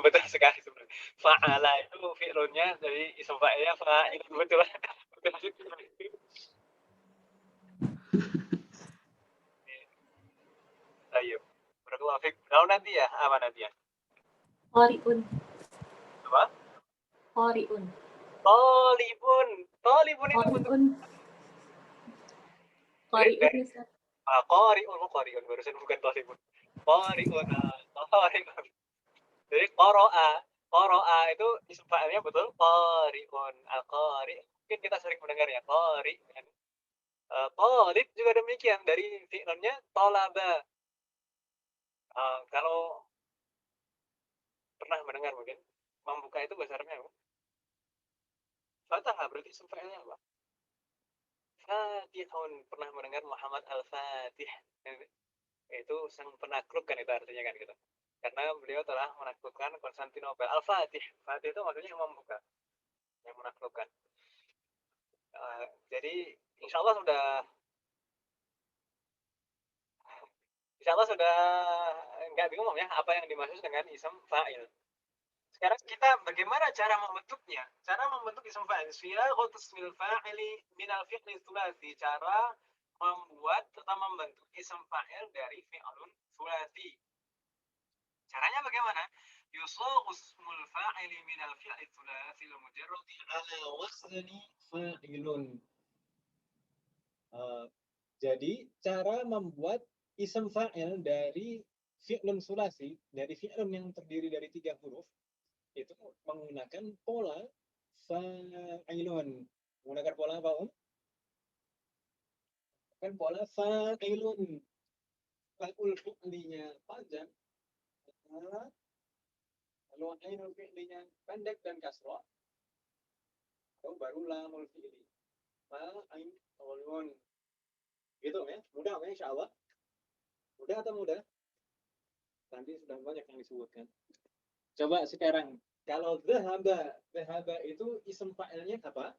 betul sekali sebenarnya. Fa'ala itu fi'lunnya, jadi isim fa'ilnya fa'ilun. Betul. Ayo. Barakallahu fiik. Kalau Nadia, apa Nadia? Qari'un. Apa? Qari'un. Tolibun. Tolibun itu bentuk. Qari'un. Qari'un, Ustaz. Qari'un. Qari'un. Barusan bukan tolibun. Qari'un. Qari'un. Jadi qara'a itu isim fa'ilnya betul qari'un. Al-qari. Mungkin kita sering mendengar ya qari. Talib juga demikian, dari fi'ilnya talaba. Kalau pernah mendengar mungkin membuka itu bahasa Arabnya apa? Fatah, berarti isim fa'ilnya apa? Fatihun. Pernah mendengar Muhammad Al-Fatih? Itu sang penaklukkan, itu artinya kan gitu. Karena beliau telah menaklukkan Konstantinopel. Al-Fatih. Fatih itu maksudnya yang membuka, yang menaklukkan. Jadi insya Allah sudah nggak bingung ya apa yang dimaksud dengan isim fa'il. Sekarang kita bagaimana cara membentuknya? Cara membentuk isim fa'il. Siyaghatul ismil fa'ili minal fi'li tsulasi. Cara membuat atau membentuk isim fa'il dari fi'lun tsulasi. Caranya bagaimana? Yusaghu ismul fa'ili minal fi'li tsulasi al-mujarradi ala wazni fa'ilun. Jadi cara membuat isim fa'il dari fi'lun sulasi, dari fi'lun yang terdiri dari 3 huruf, itu menggunakan pola fa'ilun. Menggunakan pola apa, Om? Kan pola fa'ilun. Fa'ul fi'linya panjang, lalu ainul fi'linya pendek dan kasrah, lalu baru lamul fi'li. Fa'ilun. Gitu ya, mudah ya insya Allah. Mudah atau mudah? Nanti sudah banyak yang disebutkan. Coba sekarang, kalau dhahaba itu isim fa'ilnya apa?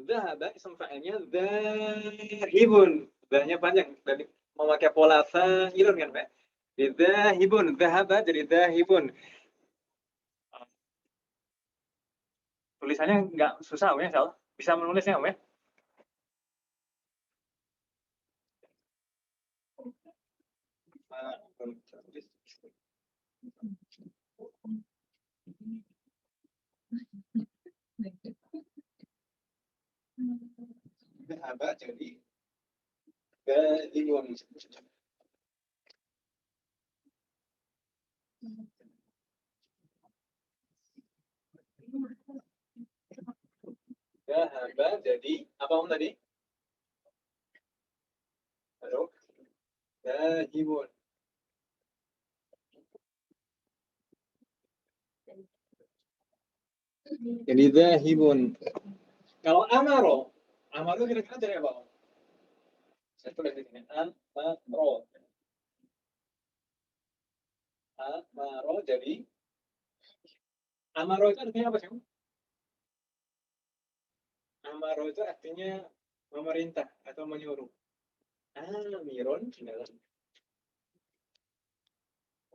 Dhahaba isim fa'ilnya dhahibun. Dhahnya panjang, dari memakai pola fa'ilun kan, Pak? Dhahibun, dhahaba jadi dhahibun. Tulisannya nggak susah, Om ya, insya Allah. Bisa menulisnya, Om ya? Dhahaba jadi dhahibun. Dhahaba jadi apa, Om tadi? Halo? Dhahibun. Jadi dhahibun. Kalau amaro kira-kira dari apa? Saya tulis di sini. Amaro jadi amaro itu artinya apa sih? Amaro itu artinya memerintah atau menyuruh. Amiron adalah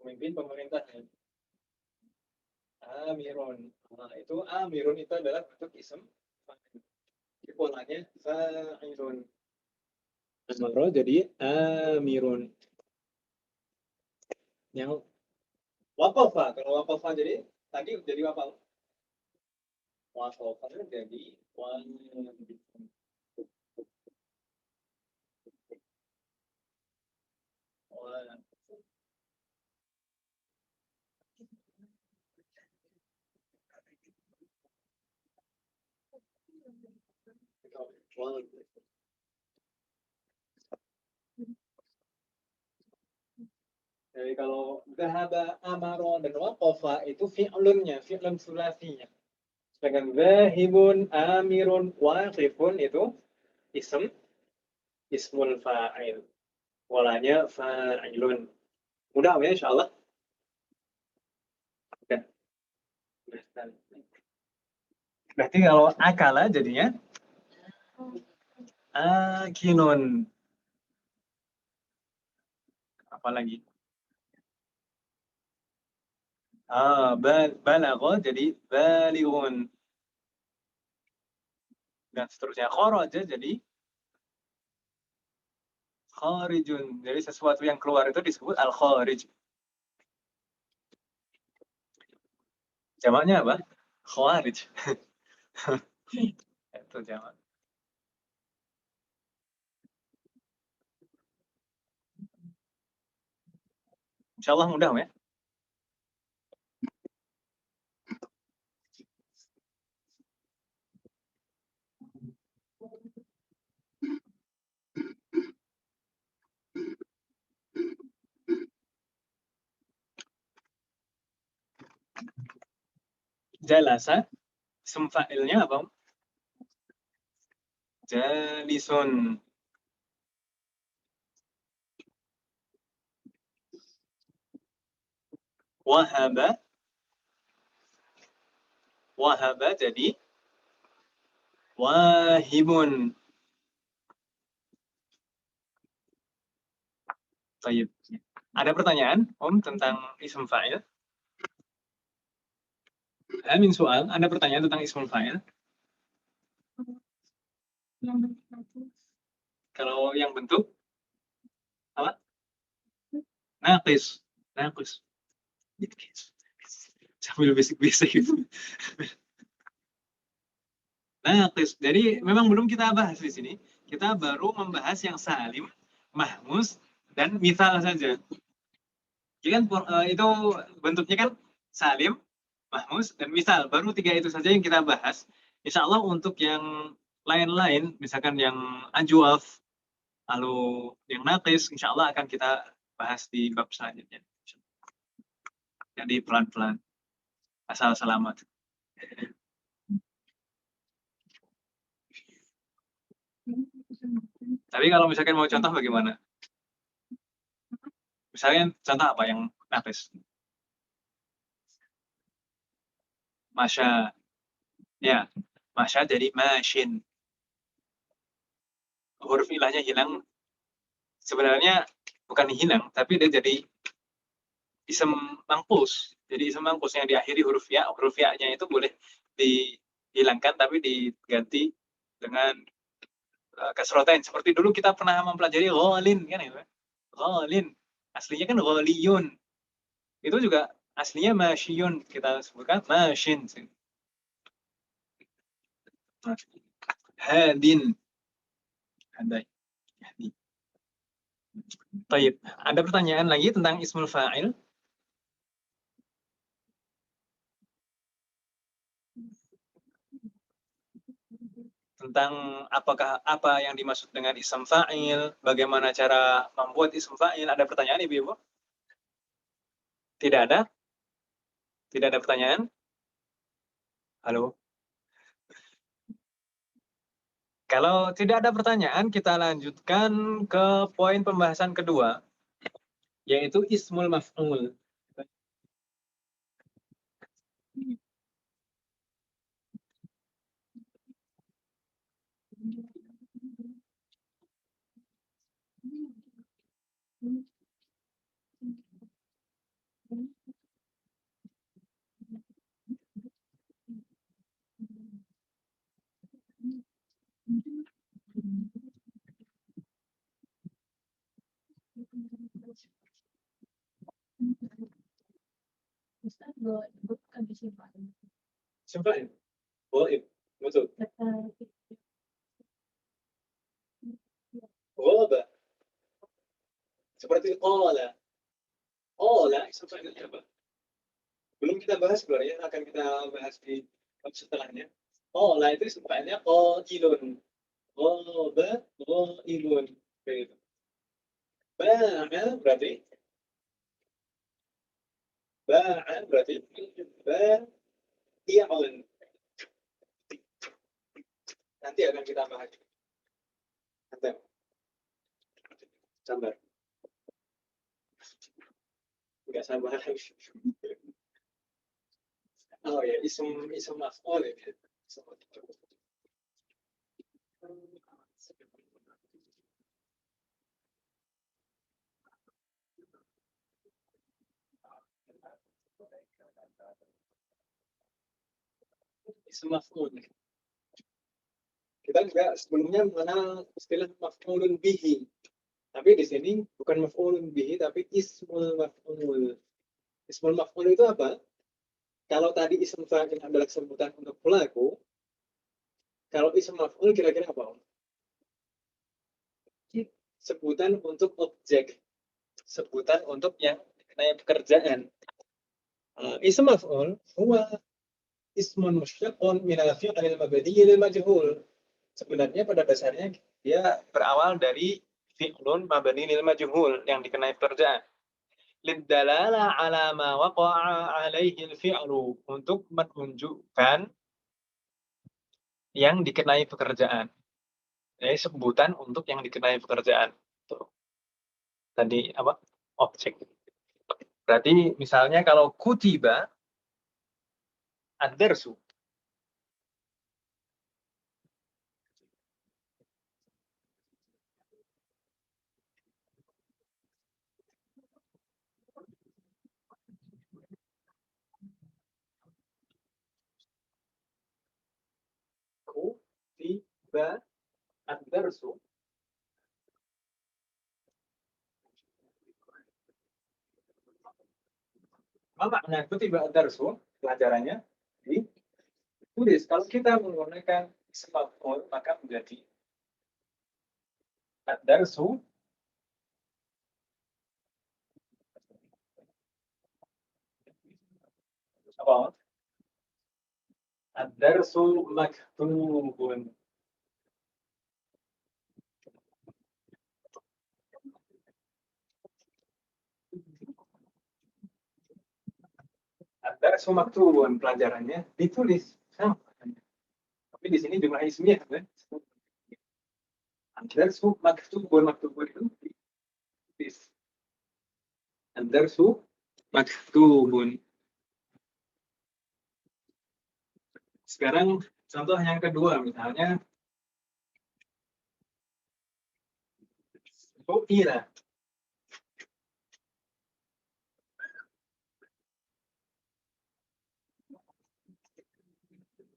pemimpin pemerintahan. Amiron. Itu amirun itu adalah bentuk isim. Jadi polanya fa'ilun. Amaro jadi amirun. Yang waqafa, kalau waqafa jadi tadi jadi apa? Waqafa jadi jadi kalau dhahaba, amaro, dan waqafa itu fi'lunnya, fi'lun sulasinya. Sedangkan dhahibun, amirun, waqifun itu ismul fa'il. Polanya fa'ilun. Mudah ya insyaallah. Berarti kalau akala jadinya Akinun. Apa lagi? Balagha jadi balighun. Dan seterusnya. Kharaja jadi kharijun. Jadi sesuatu yang keluar itu disebut al-kharij. Jamaknya apa? Khawarij. Itu jamak. Insyaallah mudah ya. Jalasa, ism fa'ilnya apa? Jalisun. Wahaba. Wahaba jadi wahibun. Baik. Ada pertanyaan, Om, tentang ism fa'il? Amin soal. Ada pertanyaan tentang ism fa'il? Kalau yang bentuk apa? Naqis. Naqis. Sambil bisik-bisik gitu. Naqis. Jadi memang belum kita bahas di sini. Kita baru membahas yang salim, mahmus, dan misal saja. Jadi kan itu bentuknya kan salim, mahmus, dan misal. Baru 3 itu saja yang kita bahas. Insya Allah untuk yang lain-lain, misalkan yang ajwaf, lalu yang naqis, insya Allah akan kita bahas di bab selanjutnya. Jadi pelan-pelan, asal selamat. Tapi kalau misalkan mau contoh bagaimana? Misalnya contoh apa yang naqis? Masya. Ya, masya jadi masyin. Huruf ilahnya hilang. Sebenarnya bukan hilang, tapi dia jadi isem mangkus. Jadi isem mangkus yang diakhiri huruf ya-nya itu boleh dihilangkan tapi diganti dengan kasrotain. Seperti dulu kita pernah mempelajari ghalin kan ya. Ghalin. Aslinya kan ghaliyun. Itu juga aslinya masyiyun, kita sebutkan masyin. Hadin. Hadai. Hadi. Baik. Ada pertanyaan lagi tentang ismul fa'il? Tentang apakah apa yang dimaksud dengan ism fa'il, bagaimana cara membuat ism fa'il. Ada pertanyaan Ibu-Ibu? Tidak ada? Tidak ada pertanyaan? Halo? Kalau tidak ada pertanyaan, kita lanjutkan ke poin pembahasan kedua, yaitu ismul maf'ul. Ism fa'il. Ghaib. Betul. Ghaba. Seperti qala. Qala ism fa'il apa? Belum kita bahas sebenarnya, akan kita bahas di bab setelahnya. Qala itu ism fa'ilnya qailun. Ghaba, ghailun. Begitu. Ba'a berarti ba'i'un. Nanti akan kita bahas. Nanti. Sabar. Enggak sabar. Oh ya, ism maf'ul ya. Ism maf'ul. Kita juga sebelumnya mengenal istilah maf'ulun bihi. Tapi di sini bukan maf'ulun bihi, tapi ismul maf'ul. Ismul maf'ul itu apa? Kalau tadi ism fa'il adalah sebutan untuk pelaku, kalau ism maf'ul kira-kira apa? Sebutan untuk objek. Sebutan untuk yang dikenai pekerjaan. Ism maf'ul huwa ismun musyaqqun min al-fi'lil mabniy lil majhul. Sebenarnya pada dasarnya dia berawal dari fi'lun mabni lil majhul yang dikenai pekerjaan. Lidalala ala ma waqa'a alaihi al-fi'lu, untuk menunjukkan yang dikenai pekerjaan. Jadi sebutan untuk yang dikenai pekerjaan. Tuh. Tadi apa? Objek. Berarti misalnya kalau kutiba ad-darsu. Kutiba ad-darsu. Apa makna kutiba ad-darsu? Pelajarannya ditulis. Kalau kita menggunakan ism maf'ul maka menjadi ad-darsu apa? Ad-darsu maktubun. Ad-darsu maktubun, pelajarannya ditulis. Tapi di sini jumlah ismiyah kan? Ad-darsu maktubun, maktubun itu ditulis. Ad-darsu maktubun. Sekarang contoh yang kedua, misalnya su'ila.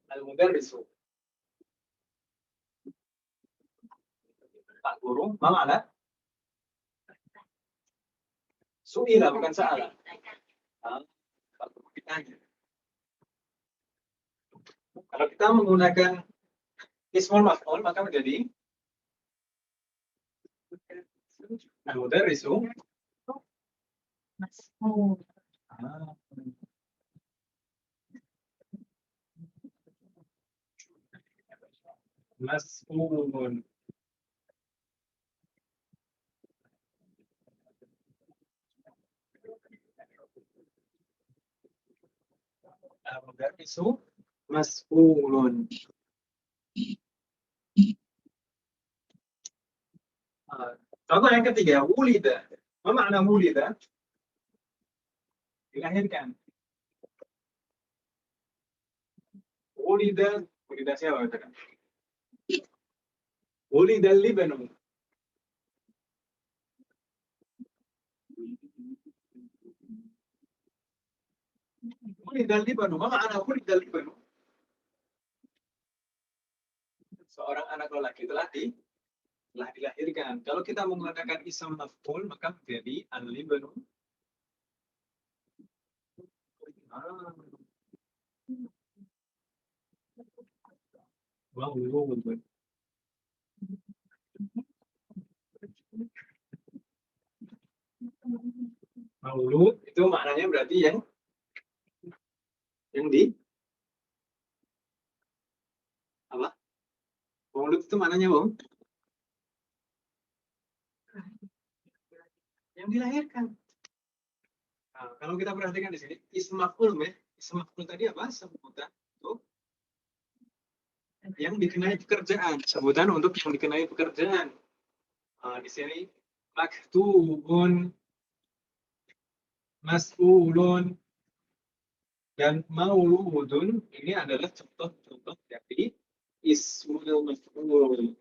Al-mudarrisu. Pak guru, ma makna? Su'ila bukan sa'ala. Pak guru ditanya. Kalau kita menggunakan ismul maf'ul maka menjadi al-mudarrisu Mas'ul. mas'ulun. Al-mudarrisu mas'ulun. Contoh yang ketiga, wulida. Apa makna wulida? Dilahirkan. Wulida, wulida siapa? Wulida Libanu. Wulida Libanu. Apa makna wulida Libanu? Seorang anak lelaki telah dilahirkan. Kalau kita menggunakan ism maf'ul maka menjadi al-libanu. Maulud. Maulud itu maknanya berarti yang di apa? Maulud itu maknanya Bang? Yang dilahirkan. Nah, kalau kita perhatikan di sini ism maf'ul ya. Ism maf'ul tadi apa? Sebutan untuk yang dikenai pekerjaan. Sebutan untuk yang dikenai pekerjaan. Di sini maktubun, mas'ulun, dan mauludun ini adalah contoh-contoh dari ismul maf'ul.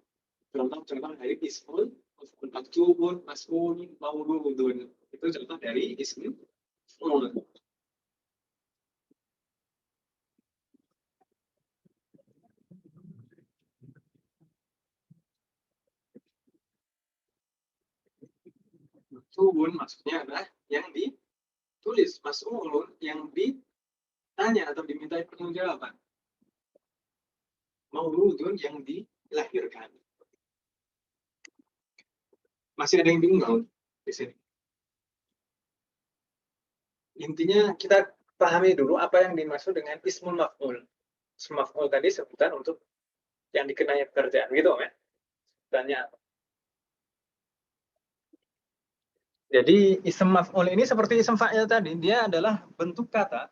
Contoh-contoh dari ismul maf'ul. Maktubun, mas'ulun, mauludun. Itu contoh dari ismul maf'ul. maktubun maksudnya adalah yang ditulis, mas'ulun yang ditanya atau dimintai pertanggungjawaban. Mauludun yang dilahirkan. Masih ada yang bingung nggak di sini? Intinya kita pahami dulu apa yang dimaksud dengan ismul maf'ul. Ismul maf'ul tadi sebutan untuk yang dikenai pekerjaan, gitu ya. Tanya. Jadi ism maf'ul ini seperti ism fa'il tadi, dia adalah bentuk kata.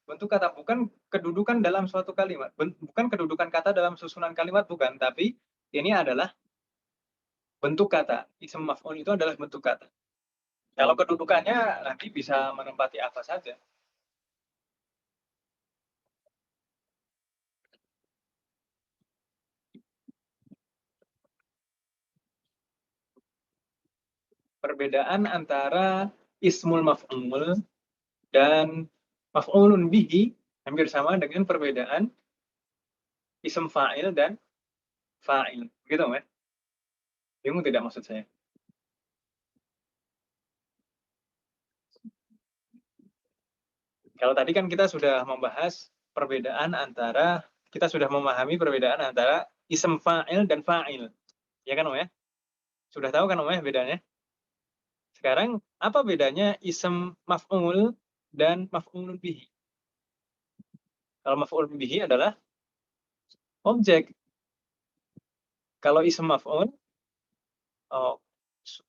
Bentuk kata bukan kedudukan dalam suatu kalimat, bukan kedudukan kata dalam susunan kalimat, bukan, tapi ini adalah bentuk kata. Ism maf'ul itu adalah bentuk kata. Kalau kedudukannya nanti bisa menempati apa saja. Perbedaan antara ismul maf'ul dan maf'ulun bihi hampir sama dengan perbedaan ism fa'il dan fa'il. Begitu, kan? Bingung tidak maksud saya? Kalau tadi kan kita sudah membahas perbedaan antara, kita sudah memahami perbedaan antara ism fa'il dan fa'il. Ya kan, Om ya? Sudah tahu kan, Om ya, bedanya? Sekarang, apa bedanya ism maf'ul dan maf'ulun bihi? Kalau maf'ul bihi adalah objek. Kalau ism maf'ul,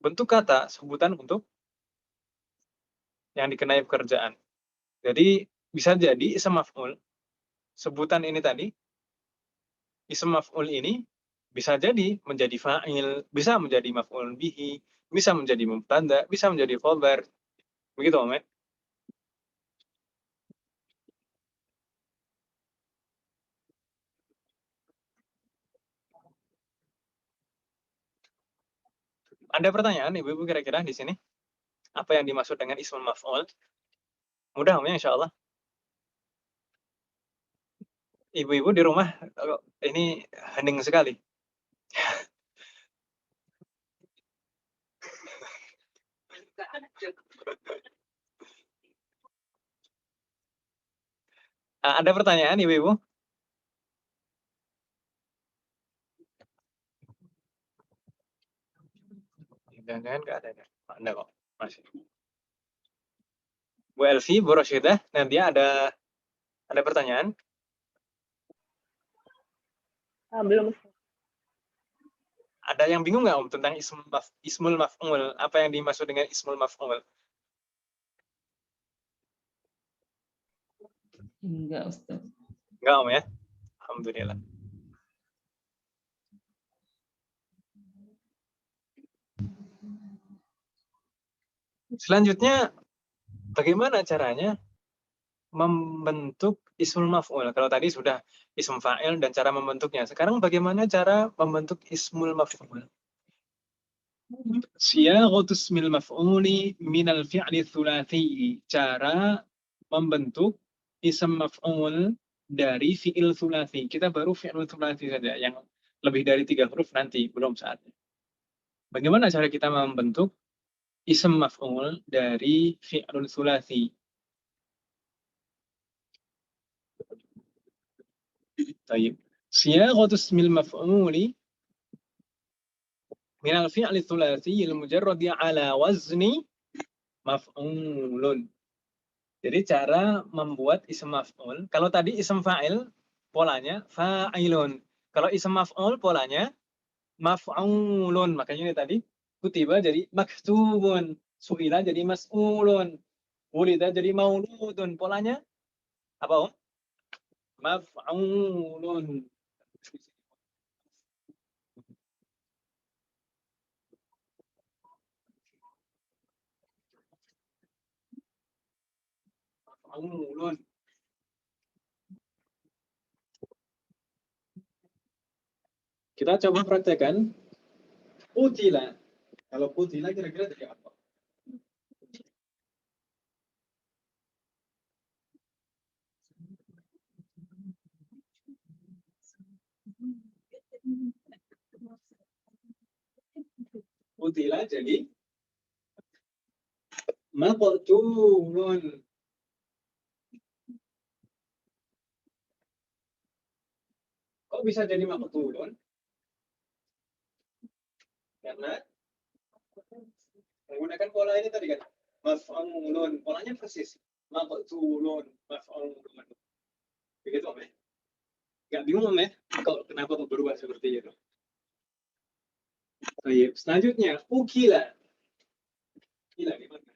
bentuk kata, sebutan untuk yang dikenai pekerjaan. Jadi, bisa jadi ism maf'ul, sebutan ini tadi, ism maf'ul ini bisa jadi menjadi fa'il, bisa menjadi maf'ul bihi, bisa menjadi mubtada, bisa menjadi khobar. Begitu, Om. Ada pertanyaan, Ibu-ibu kira-kira di sini? Apa yang dimaksud dengan ismul maf'ul? Mudah, Om, ya, insya Allah. Ibu-ibu di rumah, ini hening sekali. Ada pertanyaan, Ibu-ibu? Jangan-jangan nggak ada. Ada kok, masih. Bu Elvi, Bu Rosyidah, Nadia ada pertanyaan? Belum. Ada yang bingung nggak, Om, tentang ismul maf'ul? Apa yang dimaksud dengan ismul maf'ul? Enggak, Ustaz. Enggak, Om, ya? Alhamdulillah. Selanjutnya, bagaimana caranya membentuk ismul maf'ul? Kalau tadi sudah ism fa'il dan cara membentuknya. Sekarang bagaimana cara membentuk ismul maf'ul? Siyaghatu ismil maf'uli minal fi'li tsulatsiyi. Cara membentuk ism maf'ul dari fi'il tsulatsi. Kita baru fi'il tsulatsi saja, yang lebih dari 3 huruf nanti, belum saatnya. Bagaimana cara kita membentuk ism maf'ul dari fi'il tsulatsi? Baik. Siyaghatu ismil maf'uli minal fi'li tsulatsi al-mujarrad ala wazni maf'ulun. Jadi cara membuat ism maf'ul, kalau tadi ism fa'il polanya fa'ilun. Kalau ism maf'ul polanya maf'ulun. Makanya ini tadi kutiba jadi maktubun, su'ila jadi mas'ulun, wulida jadi mauludun. Polanya apa, Om? Maf'ulun. Maf'ulun. Kita coba praktekkan. Utila. Kalau utila kira-kira jadi apa? Utila jadi maqtulun. Kok bisa jadi maqtulun? Karena menggunakan pola ini tadi kan. Maf'ulun. Polanya persis. Maqtulun. Maf'ulun. Begitu, Om ya? Nggak bingung, Om ya? Kenapa berubah seperti itu? Baik, selanjutnya, ukila. Ukila gimana?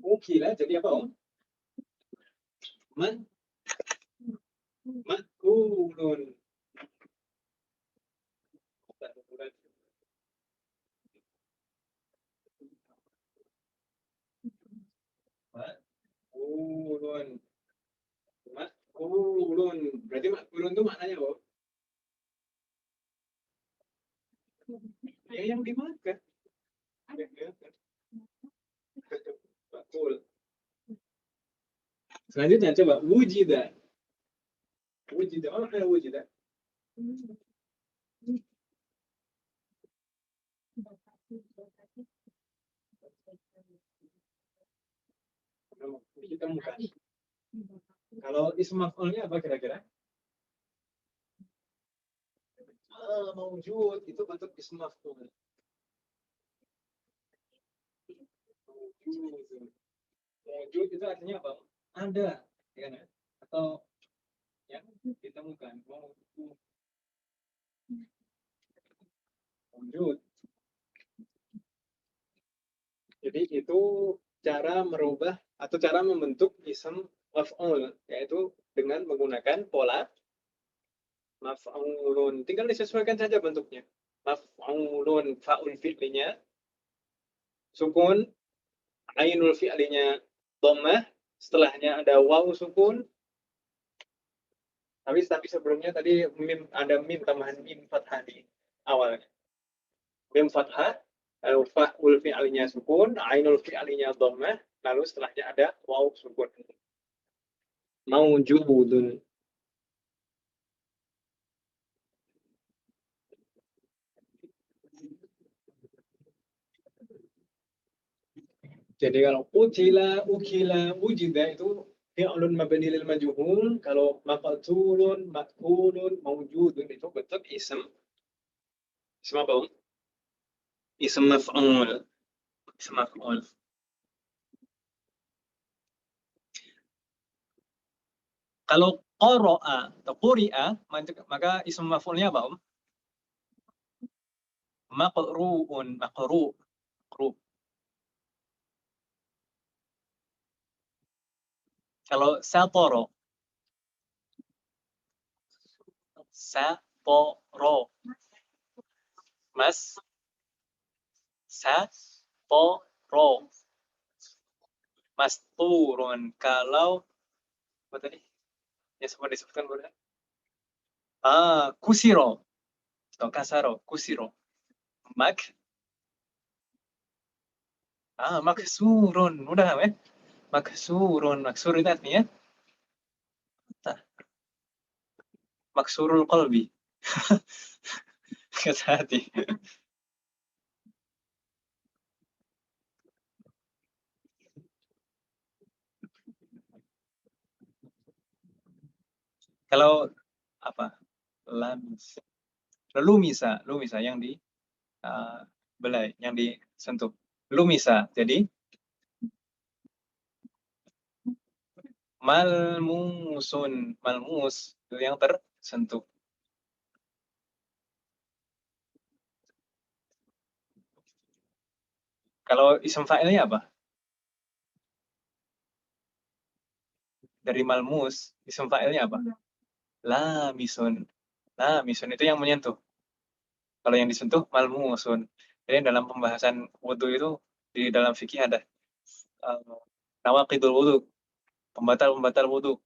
Ukila jadi apa, Om? Makulun. Makulun. Makulun. Berarti makulun itu maknanya apa? Ya yang dimakan. Betul. Selanjutnya coba wujida. Wujida. Oh, ada wujida. Ditemukan. Kalau ism maf'ulnya apa kira-kira? Maujud itu bentuk ism maf'ul. Maujud itu artinya apa? Ada, ya kan? Atau yang ditemukan. Maujud. Jadi itu cara merubah atau cara membentuk ism maf'ul, yaitu dengan menggunakan pola maf'ulun. Tinggal disesuaikan saja bentuknya. Maf'ulun, fa'ul fi'linya sukun, ainul fi'linya dhammah, setelahnya ada waw sukun. Tapi sebelumnya tadi ada mim tambahan mim fathah di awalnya. Mim fathah, fa'ul fi'linya sukun, ainul fi'linya dhammah, lalu setelahnya ada waw sukun. Maujudun. Jadi kalau ukila, wujida itu fi'lun mabni lil majhul, kalau maqtulun, maqulun, mawjudun itu bentuk ism. Ism apa, Om? Ism maf'ul. Ism maf'ul. Kalau qara'a atau quri'a, maka ism maf'ulnya apa, Om? Maqru'un, maqru'. Kalau satoro, mas, satoro, mas turun. Kalau apa tadi? Ya sempat disebutkan boleh? Kusiro atau kasaro, kusiro. Maksurun. Udah, ya? Maksurun. Maksur itu artinya maksurul qalbi. Kata hati. Kalau apa? Lamis. Lumisa yang di belai, yang disentuh. Lumisa. Jadi malmusun, malmus itu yang tersentuh. Kalau ism fa'ilnya apa? Dari malmus, ism fa'ilnya apa? Lamisun. Lamisun itu yang menyentuh. Kalau yang disentuh malmusun. Jadi dalam pembahasan wudu itu di dalam fikih ada nawaqidul wudu, pembatal wudu.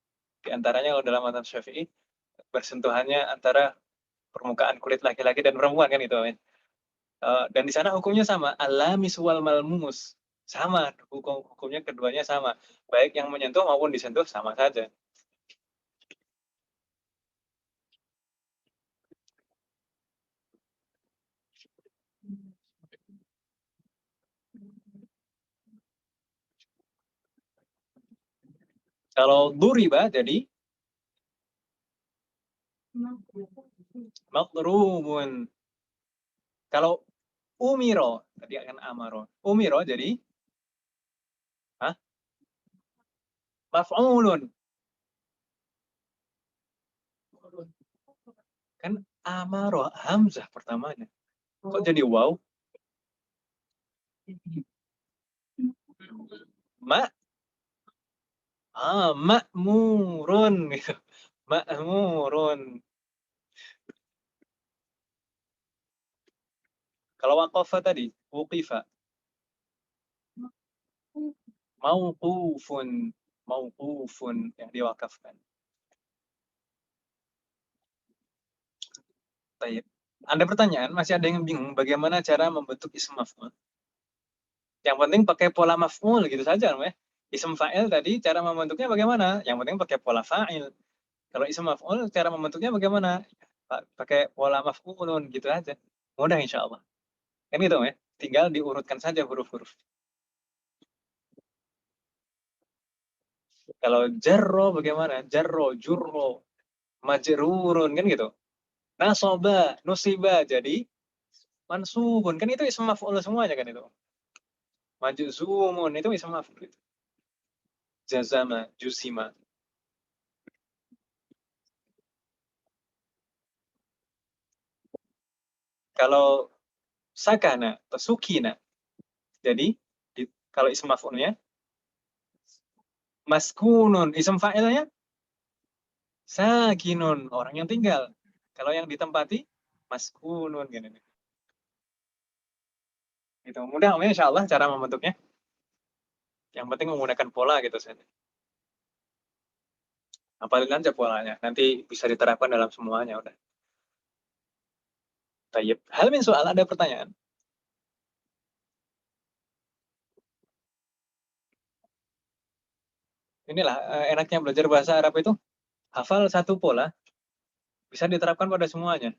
Di antaranya kalau dalam mazhab Syafi'i bersentuhannya antara permukaan kulit laki-laki dan perempuan kan itu. Dan di sana hukumnya sama, alamis wal malmus. Sama, hukumnya keduanya sama. Baik yang menyentuh maupun disentuh sama saja. Kalau duriba jadi madrubun. Kalau umiro, tadi akan amaro. Umiro jadi maf'ulun. Kan amaro hamzah pertamanya. Kok jadi waw? Ma'murun gitu. Ma'murun. Kalau waqafa tadi, wuqifa. Mauqufun. Mauqufun yang diwakafkan. Baik. Ada pertanyaan, masih ada yang bingung bagaimana cara membentuk ism maf'ul? Yang penting pakai pola maf'ul gitu saja, ya. Ism fa'il tadi cara membentuknya bagaimana? Yang penting pakai pola fa'il. Kalau ism maf'ul cara membentuknya bagaimana? Pakai pola maf'ulun gitu aja. Mudah insya Allah. Kan gitu, ya. Tinggal diurutkan saja huruf-huruf. Kalau jarro bagaimana? Jarro, jurro, majrurun kan gitu. Nasoba, nusiba jadi mansubun kan itu ism maf'ul semuanya kan itu. Majzumun itu ism maf'ul itu. Jazama, jusima. Kalau sakana atau sukina jadi kalau ism maf'ulnya maskunun, ism fa'ilnya sakinun, orang yang tinggal. Kalau yang ditempati maskunun gitu. Itu mudah ya insyaallah cara membentuknya. Yang penting menggunakan pola gitu saja. Apalagi aja polanya, nanti bisa diterapkan dalam semuanya udah. Tayyib. Hal min soal, ada pertanyaan? Inilah enaknya belajar bahasa Arab itu, hafal satu pola bisa diterapkan pada semuanya.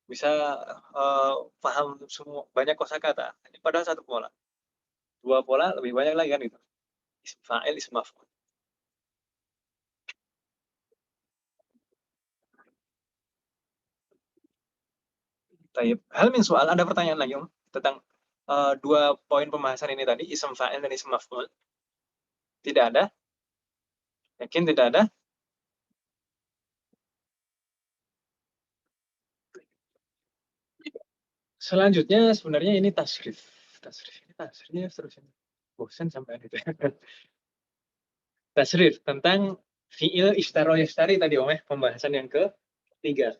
Bisa paham semua banyak kosakata padahal satu pola. Dua pola lebih banyak lagi kan itu. Ism fa'il, ism maf'ul. Tayyib. Hal min soal, ada pertanyaan lagi Om tentang dua poin pembahasan ini tadi, ism fa'il dan ism maf'ul? Tidak ada? Yakin tidak ada? Selanjutnya sebenarnya ini tasrif. Tasrif ini tasrif terus ini. Bosan sampai itu. Tasrif tentang fiil ishtaro yashtari tadi Om, pembahasan yang ketiga.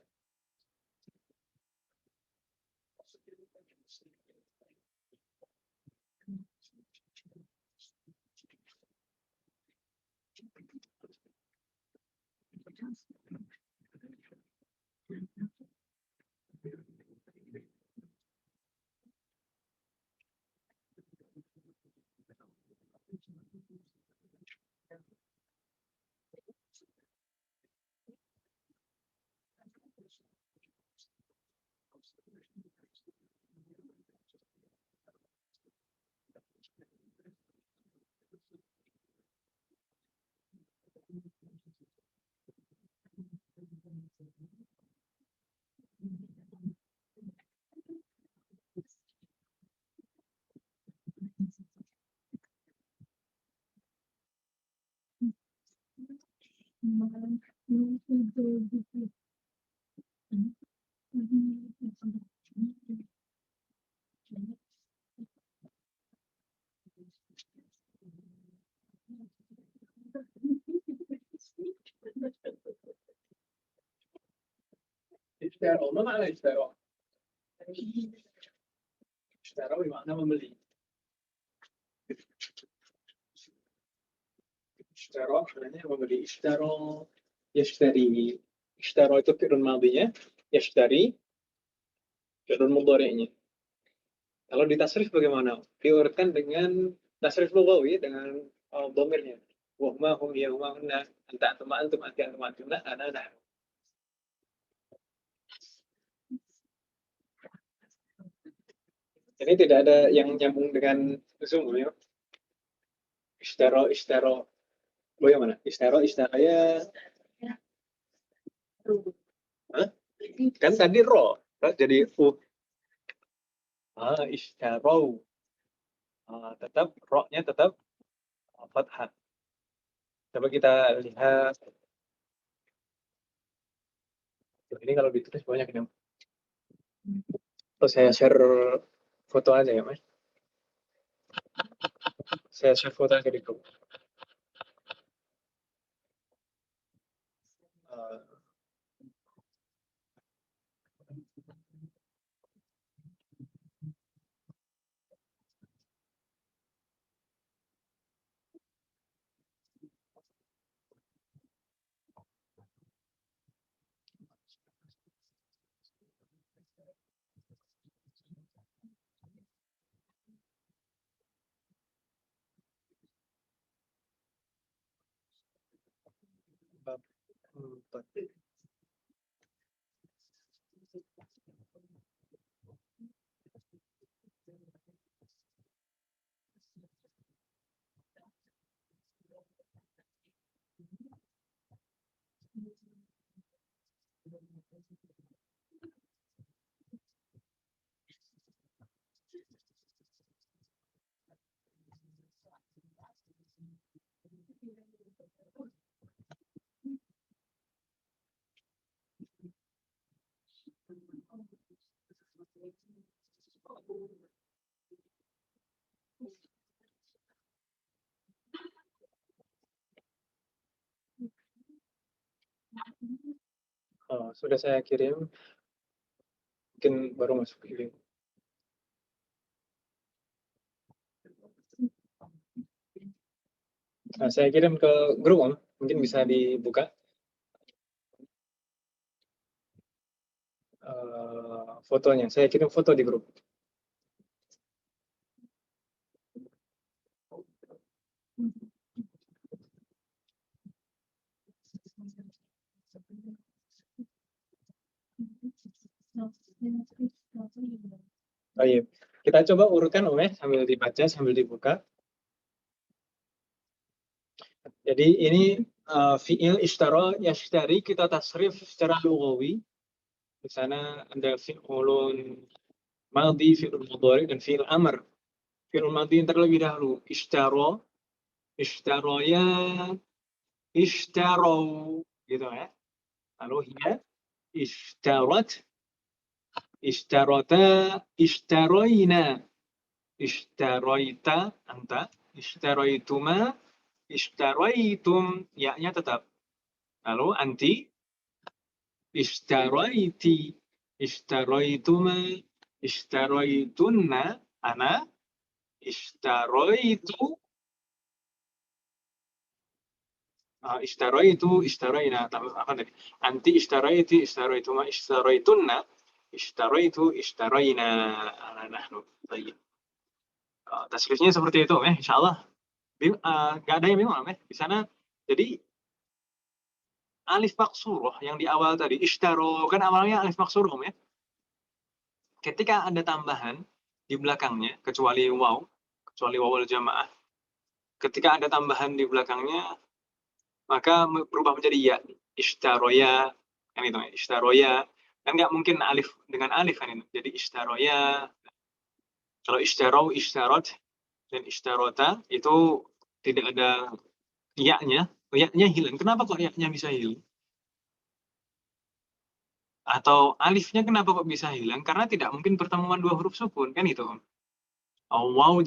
Ishtaro, apa makna ishtaro? Ishtaro bermakna membeli. Ishtaro maknanya membeli. Ishtaro yashtari. Ishtaro itu fi'il madhinya, yashtari fi'il mudhari'nya. Kalau di tasrif bagaimana? Diurutkan dengan tasrif lughawi dengan dhamirnya. Wa huma hum ya huma hunna anta antum antum anti antum antunna ana ana. Ini tidak ada yang nyambung dengan zoom ya. Ishtaro, ishtaro. Lo yang mana? Istaraya. Hah? Kan tadi ro. Jadi u. Istarau. Tetap ro-nya tetap fathah. Coba kita lihat. Ini kalau ditulis banyak ini. Terus saya share foto aja ya, Mas. Saya share foto aja di grup. Bab 4. Sudah saya kirim. Mungkin baru masuk ini. Saya kirim ke grup, Om. Mungkin bisa dibuka. Fotonya. Saya kirim foto di grup. Baik. Kita coba urutkan, Om, ya, sambil dibaca, sambil dibuka. Jadi ini fi'il ishtara yashtari kita tasrif secara lughawi. Di sana ada fi'ulun madhi, fi'ul mudhari, dan fi'il amr. Fi'ul madhi yang terlebih dahulu. Ishtara, ishtaraya, ishtarau, gitu ya. Lalu hiya, ishtarat, ishtarata, ishtaraina, ishtaraita, anta, ishtaraituma, ishtaraitum, ya-nya tetap. Lalu anti, ishtaraiti, ishtaraituma, ishtaraitunna, ana, ishtaraitu, ishtaraitu, ishtaraina, apa tadi? Anti ishtaraiti, ishtaraituma, ishtaraitunna, ishtaraitu, ishtaraina, ana nahnu. Baik. Tasrifnya seperti itu, insya Allah. Nggak ada yang bingung, di sana. Jadi alif maksurah yang di awal tadi, ishtaro, kan awalnya alif maksurah, ya. Ketika ada tambahan di belakangnya, kecuali wawul jamaah, ketika ada tambahan di belakangnya, maka berubah menjadi ya, ishtaroya, kan itu, ishtaroya, kan nggak mungkin alif dengan alif, kan itu, jadi ishtaroya. Kalau ishtarau, ishtarot, dan ishtarota, itu tidak ada ya-nya hilang. Kenapa kok ya-nya bisa hilang? Atau alifnya kenapa kok bisa hilang? Karena tidak mungkin pertemuan dua huruf sukun, kan itu. Wawul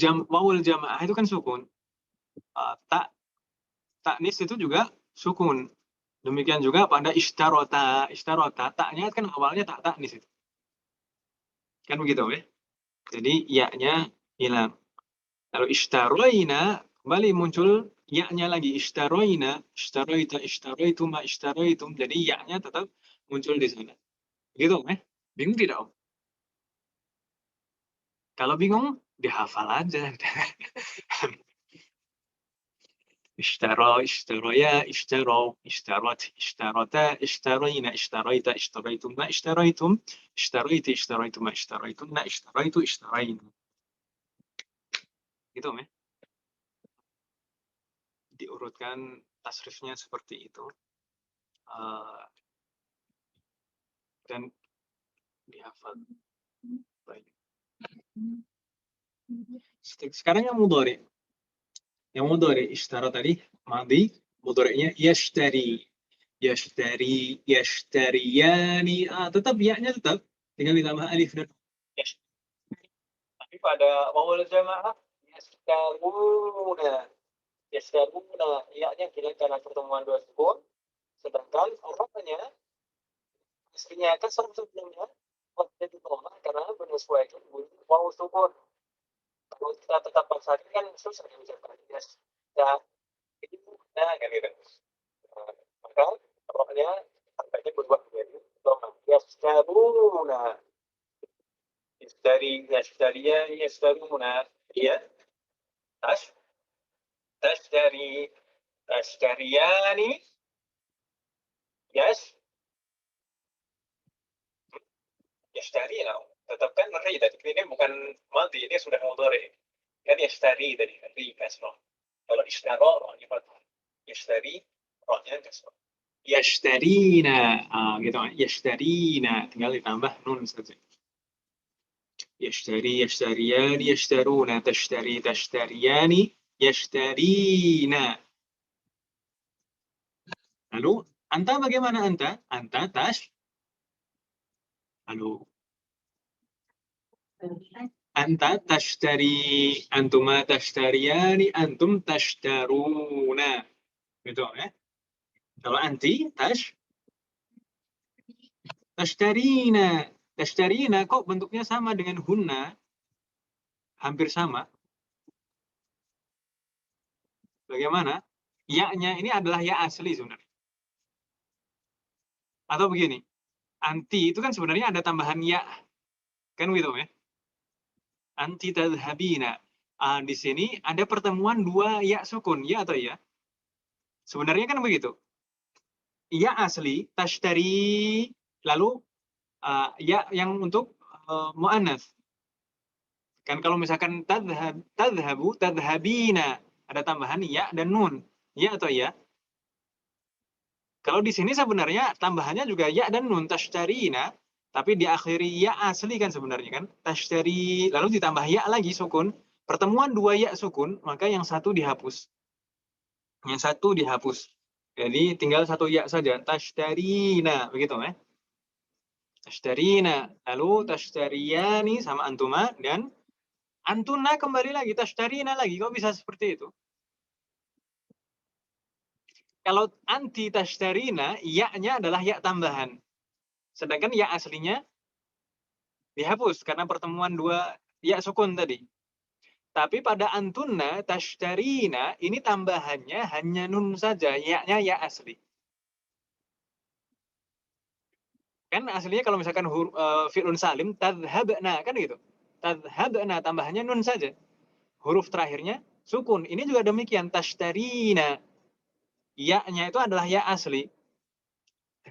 jamaah itu kan sukun. Taknis itu juga sukun. Demikian juga pada ishtarota, taknya kan awalnya taknis itu. Kan begitu, ya? Jadi ya-nya hilang. Lalu ishtaroina, kembali muncul ya-nya lagi. Ishtaroina, ishtaroita, ishtaroituma, ishtaroitum. Jadi ya-nya tetap muncul di sana. Gitu, bingung tidak, Om? Kalau bingung, dihafal aja. Ishtara, ishtaraya, ishtarau, ishtarat, ishtarata, ishtarayna, ishtaraita, ishtaraitumna, ishtaraitum, ishtaraiti, ishtaraituma, ishtaraitunna, ishtaraitu, ishtarayna. Gitu, diurutkan tasrifnya seperti itu. Dan dihafal. Baik. Sekarang yang mudhari. Yang mudhari ishtara tadi, madi, mudhari'nya yashtari. Yashtari, yashtariyani. Tetap ya-nya tetap. Tinggal ditambah alif dan tapi pada wawul jamaah yashtaruna. Yashtaruna. Ya-nya hilang karena pertemuan dua sukun. Sedangkan orangnya aslinya kan sebelumnya waktu itu karena menyesuaikan bunyi wawu sukun. Kalau kita tetap paksakan kan susah diucapkan. Ya, itu kan gitu. Maka rohnya angkanya berubah menjadi dhamma. Yashtaruna. Yashtaruna. Iya. Tashtari. Tashtariyani. Yashtarina. Tetapkan mari tadi. Ini bukan madi, ini sudah mudhari. Kan yashtari tadi. Kasroh. Kalau ishtara rohnya fathah. Yashtari rohnya kasroh. Yashtarina, gitu kan? Yashtarina, tinggal ditambah nun saja. Yashtari, yashtariyani, yashtaruna, tashtari, tashtariyani, yashtarina. Lalu, anta bagaimana anta? Anta Lalu, anta tashtari, antuma tashtariyani, antum tashtaruna. Gitu ya. Kalau anti, tashtarina. Tashtarina kok bentuknya sama dengan hunna? Hampir sama. Bagaimana? Ya-nya ini adalah ya asli sebenarnya. Atau begini, anti itu kan sebenarnya ada tambahan ya. Kan gitu ya? Anti tadhhabina. Di sini ada pertemuan dua ya sukun, ya atau ya? Sebenarnya kan begitu. Ya asli, tashtari, lalu ya yang untuk mu'annas. Kan kalau misalkan tadhhabu, tadhhabina, ada tambahan ya dan nun. Ya atau ya? Kalau di sini sebenarnya tambahannya juga ya dan nun, tashtarina, tapi diakhiri ya asli kan sebenarnya kan? Tashtari, lalu ditambah ya lagi sukun. Pertemuan dua ya sukun, maka yang satu dihapus. Yang satu dihapus. Jadi tinggal satu ya saja, tashtarina, begitu ya? Tashtarina, lalu tashtariyani sama antuma, dan antuna kembali lagi, tashtarina lagi. Kok bisa seperti itu? Kalau anti tashtarina, ya-nya adalah ya tambahan. Sedangkan ya aslinya dihapus karena pertemuan dua ya sukun tadi. Tapi pada antunna, tashtarina, ini tambahannya hanya nun saja, ya-nya ya asli. Kan aslinya kalau misalkan fi'lun salim, tadhhabna, kan gitu. Tadhhabna, tambahannya nun saja. Huruf terakhirnya sukun. Ini juga demikian, tashtarina. Ya-nya itu adalah ya asli.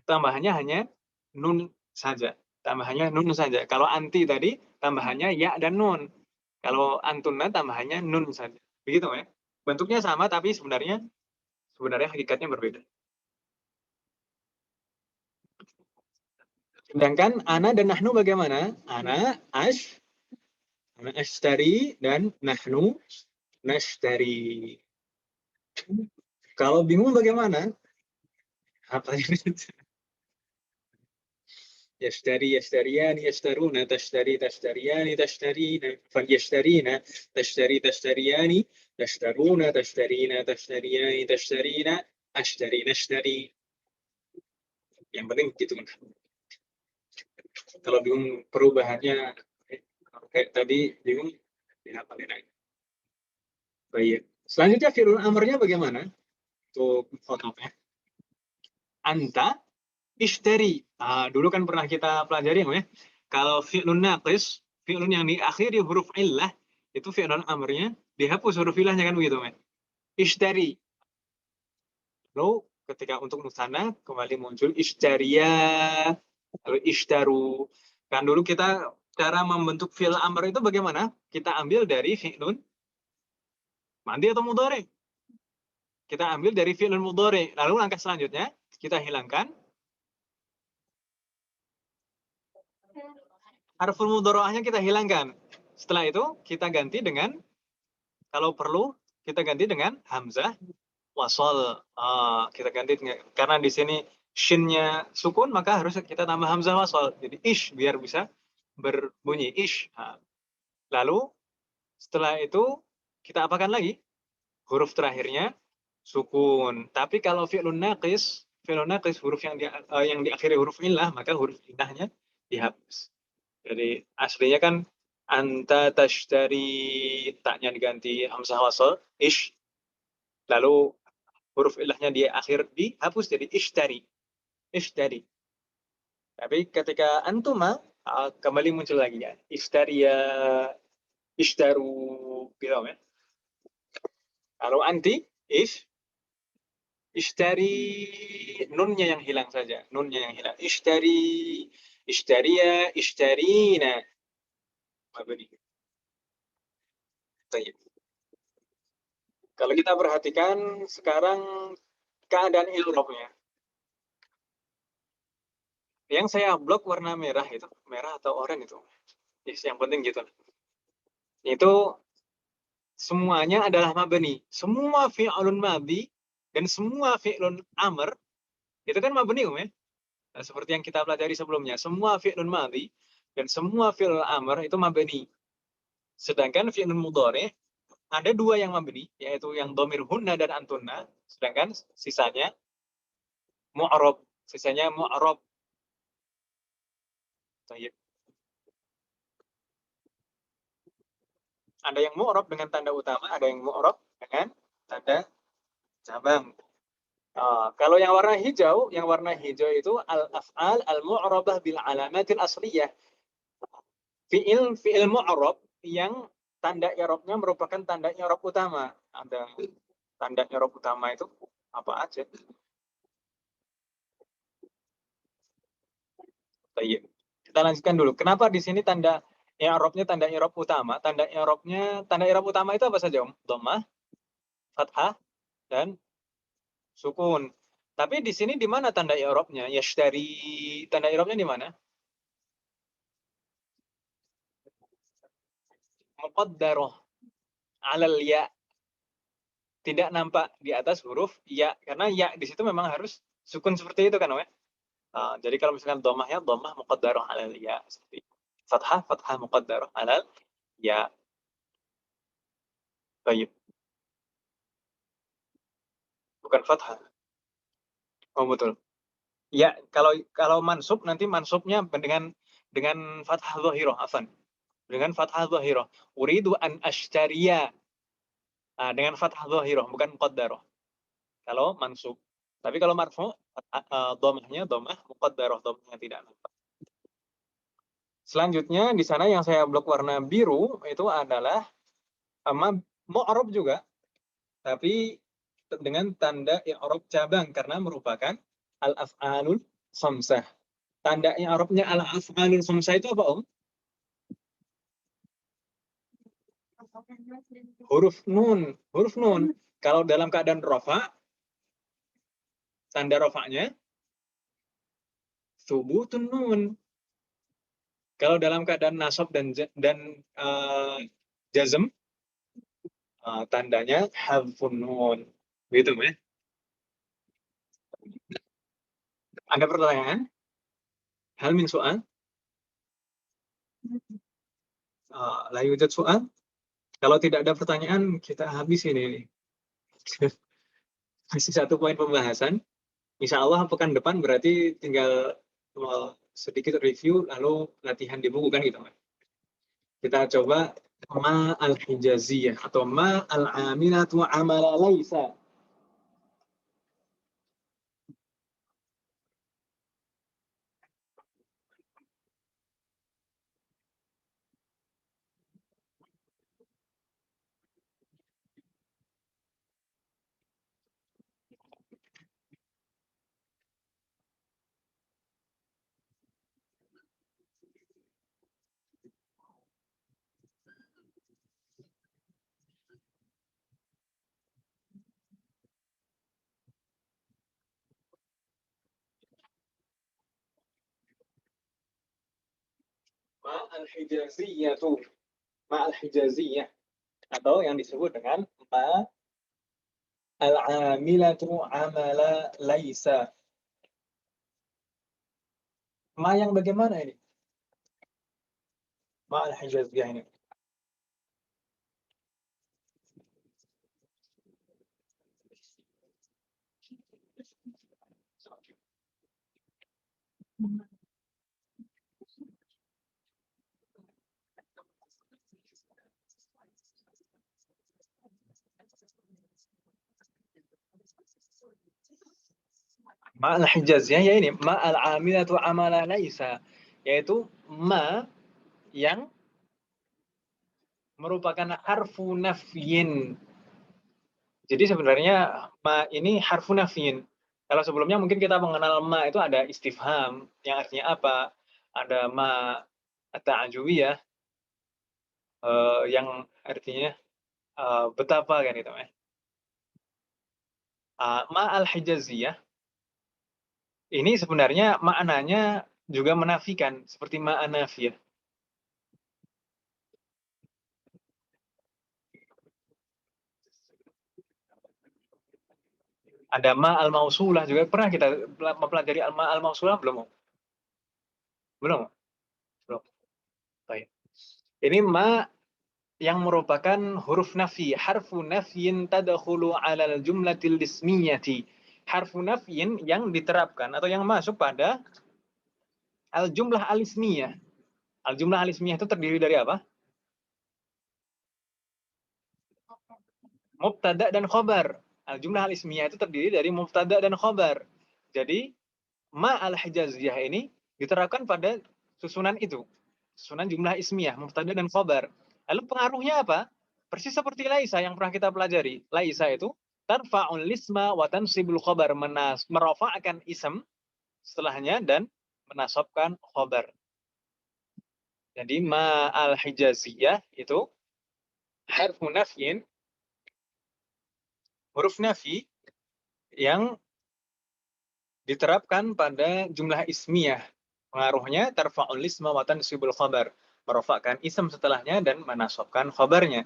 Tambahannya hanya nun saja. Tambahannya nun saja. Kalau anti tadi, tambahannya ya dan nun. Kalau antunna tambahannya nun saja. Begitu ya. Bentuknya sama tapi sebenarnya hakikatnya berbeda. Sedangkan ana dan nahnu bagaimana? Ana ashtari dan nahnu nashtari. Kalau bingung bagaimana? Apa ini? Yashtari, yashtariyani, yashtaruna, tashtari, tashtariyani, tashtarina, yashtarina, tashtari, tashtariyani, tashtaruna, tashtarina, tashtariani, tashtarina, ashtari, nashtari. Yang penting gitu kan. Kalau bingung perubahannya kayak tadi bingung dihafalin aja. Baik. Selanjutnya fi'lul amrnya bagaimana? Untuk fotonya. Anta ishtari. Dulu kan pernah kita pelajari ya. Kalau fi'lun naqis, fi'lun yang diakhiri huruf illah, itu fi'lun amrnya dihapus huruf illahnya kan begitu ya. Ishtari. Lalu ketika untuk musanna kembali muncul ishtariya, lalu ishtaru. Kan dulu kita cara membentuk fi'il amr itu bagaimana? Kita ambil dari fi'lun madi atau mudhari. kita ambil dari fi'il mudhari. Lalu langkah selanjutnya kita hilangkan harful mudhara'ahnya, kita hilangkan. Setelah itu kita ganti dengan, kalau perlu kita ganti dengan hamzah wasal. Kita ganti karena di sini shinnya sukun, maka harus kita tambah hamzah wasal. Jadi ish, biar bisa berbunyi ish. Lalu setelah itu kita apakan lagi? Huruf terakhirnya sukun. Tapi kalau fi'lun naqis huruf yang diakhiri huruf illah, maka huruf illahnya dihapus. Jadi aslinya kan anta tashtari, taknya diganti hamzah wasal ish. Lalu huruf ilahnya di akhir dihapus jadi ishtari. Ishtari. Tapi ketika antuma kembali muncul lagi ya. Ishtaria, ishtaru, gitu ya. Kalau anti, ishtari, nunnya yang hilang saja. Nunnya yang hilang. Ishtari, ishtaria, ishtarina. Mabni. Baik. Kalau kita perhatikan sekarang keadaan i'rabnya. Yang saya blok warna merah itu, merah atau oranye itu. Yes, yang penting gitu. Itu semuanya adalah mabni. Semua fi'lun madhi dan semua fi'lun amr itu kan mabni ya. Nah, seperti yang kita pelajari sebelumnya, semua fi'lun madhi dan semua fi'lun amr itu mabni. Sedangkan fi'lun mudhari ada dua yang mabni, yaitu yang dhamir hunna dan antunna, sedangkan sisanya mu'rab. Sisanya mu'rab. Baik. Ada yang mu'rab dengan tanda utama, ada yang mu'rab dengan tanda cabang. Kalau yang warna hijau itu al-af'al al-mu'rabah bil alamatil asliyah. Fi'il mu'rab yang tanda i'rabnya merupakan tanda i'rab utama. Ada tanda i'rab utama itu apa aja? Baik. Kita lanjutkan dulu. Kenapa di sini tanda i'rabnya tanda i'rab utama? Tanda i'rab utama itu apa saja, Om? Dhammah, fathah, dan sukun. Tapi di sini di mana tanda i'rabnya? Yashtari, tanda i'rabnya di mana? Muqaddarah 'alal ya. Tidak nampak di atas huruf ya, karena ya di situ memang harus sukun seperti itu kan, Om? Jadi kalau misalkan dhammahnya dhammah muqaddarah 'alal ya, seperti fathah fathah muqaddarah 'alal ya. Baik. Bukan fathah. Oh, betul. Ya, kalau mansub nanti mansubnya dengan fathah dhahirah, afan. Dengan fathah dhahirah. Uridu an ashtariya. Dengan fathah dhahirah, bukan muqaddarah. Kalau mansub. Tapi kalau marfu, dhammahnya dhammah muqaddarah, dhammahnya tidak nampak. Selanjutnya di sana yang saya blok warna biru itu adalah mu'rab juga, tapi dengan tanda i'rab cabang karena merupakan al-af'alul khamsah. Tanda i'rabnya al-af'alul khamsah itu apa, Om? Huruf nun. Huruf nun. Kalau dalam keadaan rafa, tanda rafa'nya thubutun nun. Kalau dalam keadaan nasab dan jazm, tandanya hadfun nun. Begitu, ya? Ada pertanyaan? Hal min soal? La yujad soal? Kalau tidak ada pertanyaan, kita habis ini. Masih satu poin pembahasan. Insya Allah pekan depan berarti tinggal sedikit review, lalu latihan di buku kan gitu. Kita coba ma al-hijaziyah atau ma al-aminatu amala laisa. al-hijaziyatu. Ma al-hijaziyah atau yang disebut dengan ma al-amilatu amala laisa. Ma yang bagaimana ini? Ma al-hijaziyah ini. Ma al-hijaziyah ya ini, ma al-amilatu amala laisa, yaitu ma yang merupakan harfu nafyin. Jadi sebenarnya ma ini harfu nafyin. Kalau sebelumnya mungkin kita mengenal ma itu ada istifham yang artinya apa? Ada ma at-ta'jubiyah yang artinya betapa kan itu. Ma al-hijaziyah ini sebenarnya maknanya juga menafikan seperti ma an-nafiyah. Ada ma al-mausulah juga, pernah kita mempelajari ma al-mausulah belum? Belum? Belum. Baik. Ini ma yang merupakan huruf nafi, harfu nafyin tadkhulu 'alal jumlatil ismiyati. Harfu nafyin yang diterapkan atau yang masuk pada al-jumlah al-ismiyah. Al-jumlah al-ismiyah itu terdiri dari apa? Mubtada dan khobar. Al-jumlah al-ismiyah itu terdiri dari mubtada dan khobar. Jadi, ma al-hijaziyah ini diterapkan pada susunan itu. Susunan jumlah ismiyah, mubtada dan khobar. Lalu pengaruhnya apa? Persis seperti laisa yang pernah kita pelajari. Laisa itu tarfa'ul lisma wa tansibul khobar. Merofa'kan ism setelahnya dan menasabkan khobar. Jadi, ma al-hijaziyah itu harfu nafyin, huruf nafi yang diterapkan pada jumlah ismiyah. Pengaruhnya tarfa'ul lisma wa tansibul khabar. Merofakkan ism setelahnya dan menasabkan khabarnya.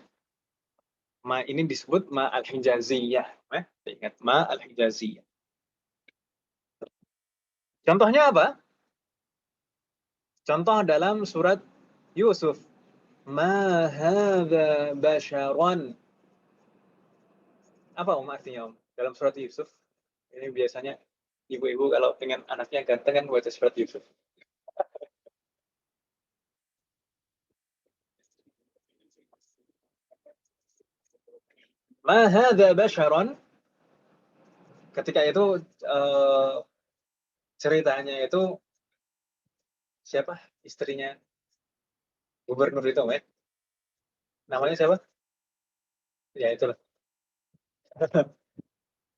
Ma ini disebut ma al-hijaziyah. Ingat ma al-hijaziyah. Contohnya apa? Contoh dalam surat Yusuf. Ma hadza basharan. Apa artinya dalam surat Yusuf? Ini biasanya ibu-ibu kalau pengen anaknya ganteng kan baca surat Yusuf. Ma hadza basharan. Ketika itu ceritanya itu siapa istrinya gubernur itu, namanya siapa? Ya itulah.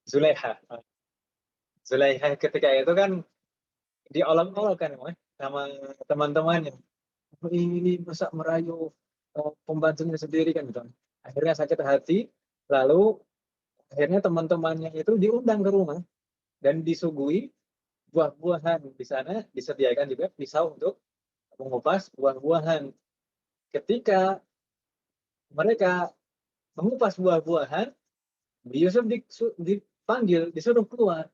Zulaiha. Zulaiha ketika itu kan diolok-olok kan, sama teman-temannya. Ini masa merayu pembantunya sendiri kan gitu. Akhirnya sakit hati, lalu akhirnya teman-temannya itu diundang ke rumah dan disuguhi buah-buahan. Di sana disediakan juga pisau untuk mengupas buah-buahan. Ketika mereka mengupas buah-buahan, Yusuf dipanggil, disuruh keluar.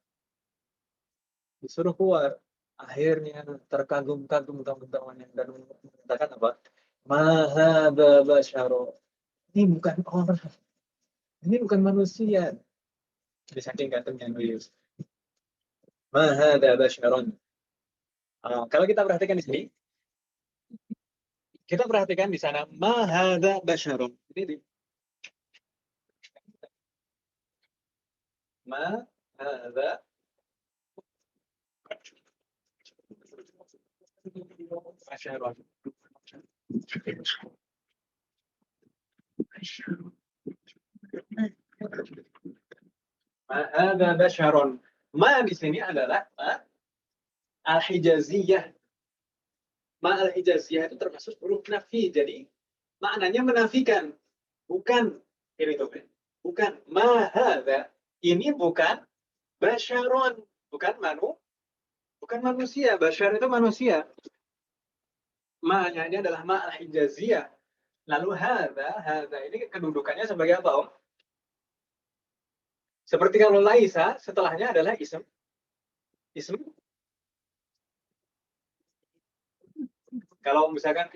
Akhirnya terkagum-kagum teman-temannya dan mengatakan apa? Ma hadza basyara. Ini bukan orang. Ini bukan manusia. Di saking gantengnya Yusuf. Ma hadza basyaron. Kalau kita perhatikan di sini, kita perhatikan di sana ma hadza basyaron. Ini ma hadza basyaron. Ma hadza basyaron. Ma di sini adalah ma al-hijaziyah. Ma al-hijaziyah itu termasuk huruf nafi. Jadi maknanya menafikan. Bukan ini tuh. Bukan ma hadza. Ini bukan basyaron. Bukan manusia. Basyar itu manusia. Ma-nya ini adalah ma al-hijaziyah. Lalu hadza ini kedudukannya sebagai apa, Om? Seperti kalau laisa, setelahnya adalah ism. Ism. Kalau misalkan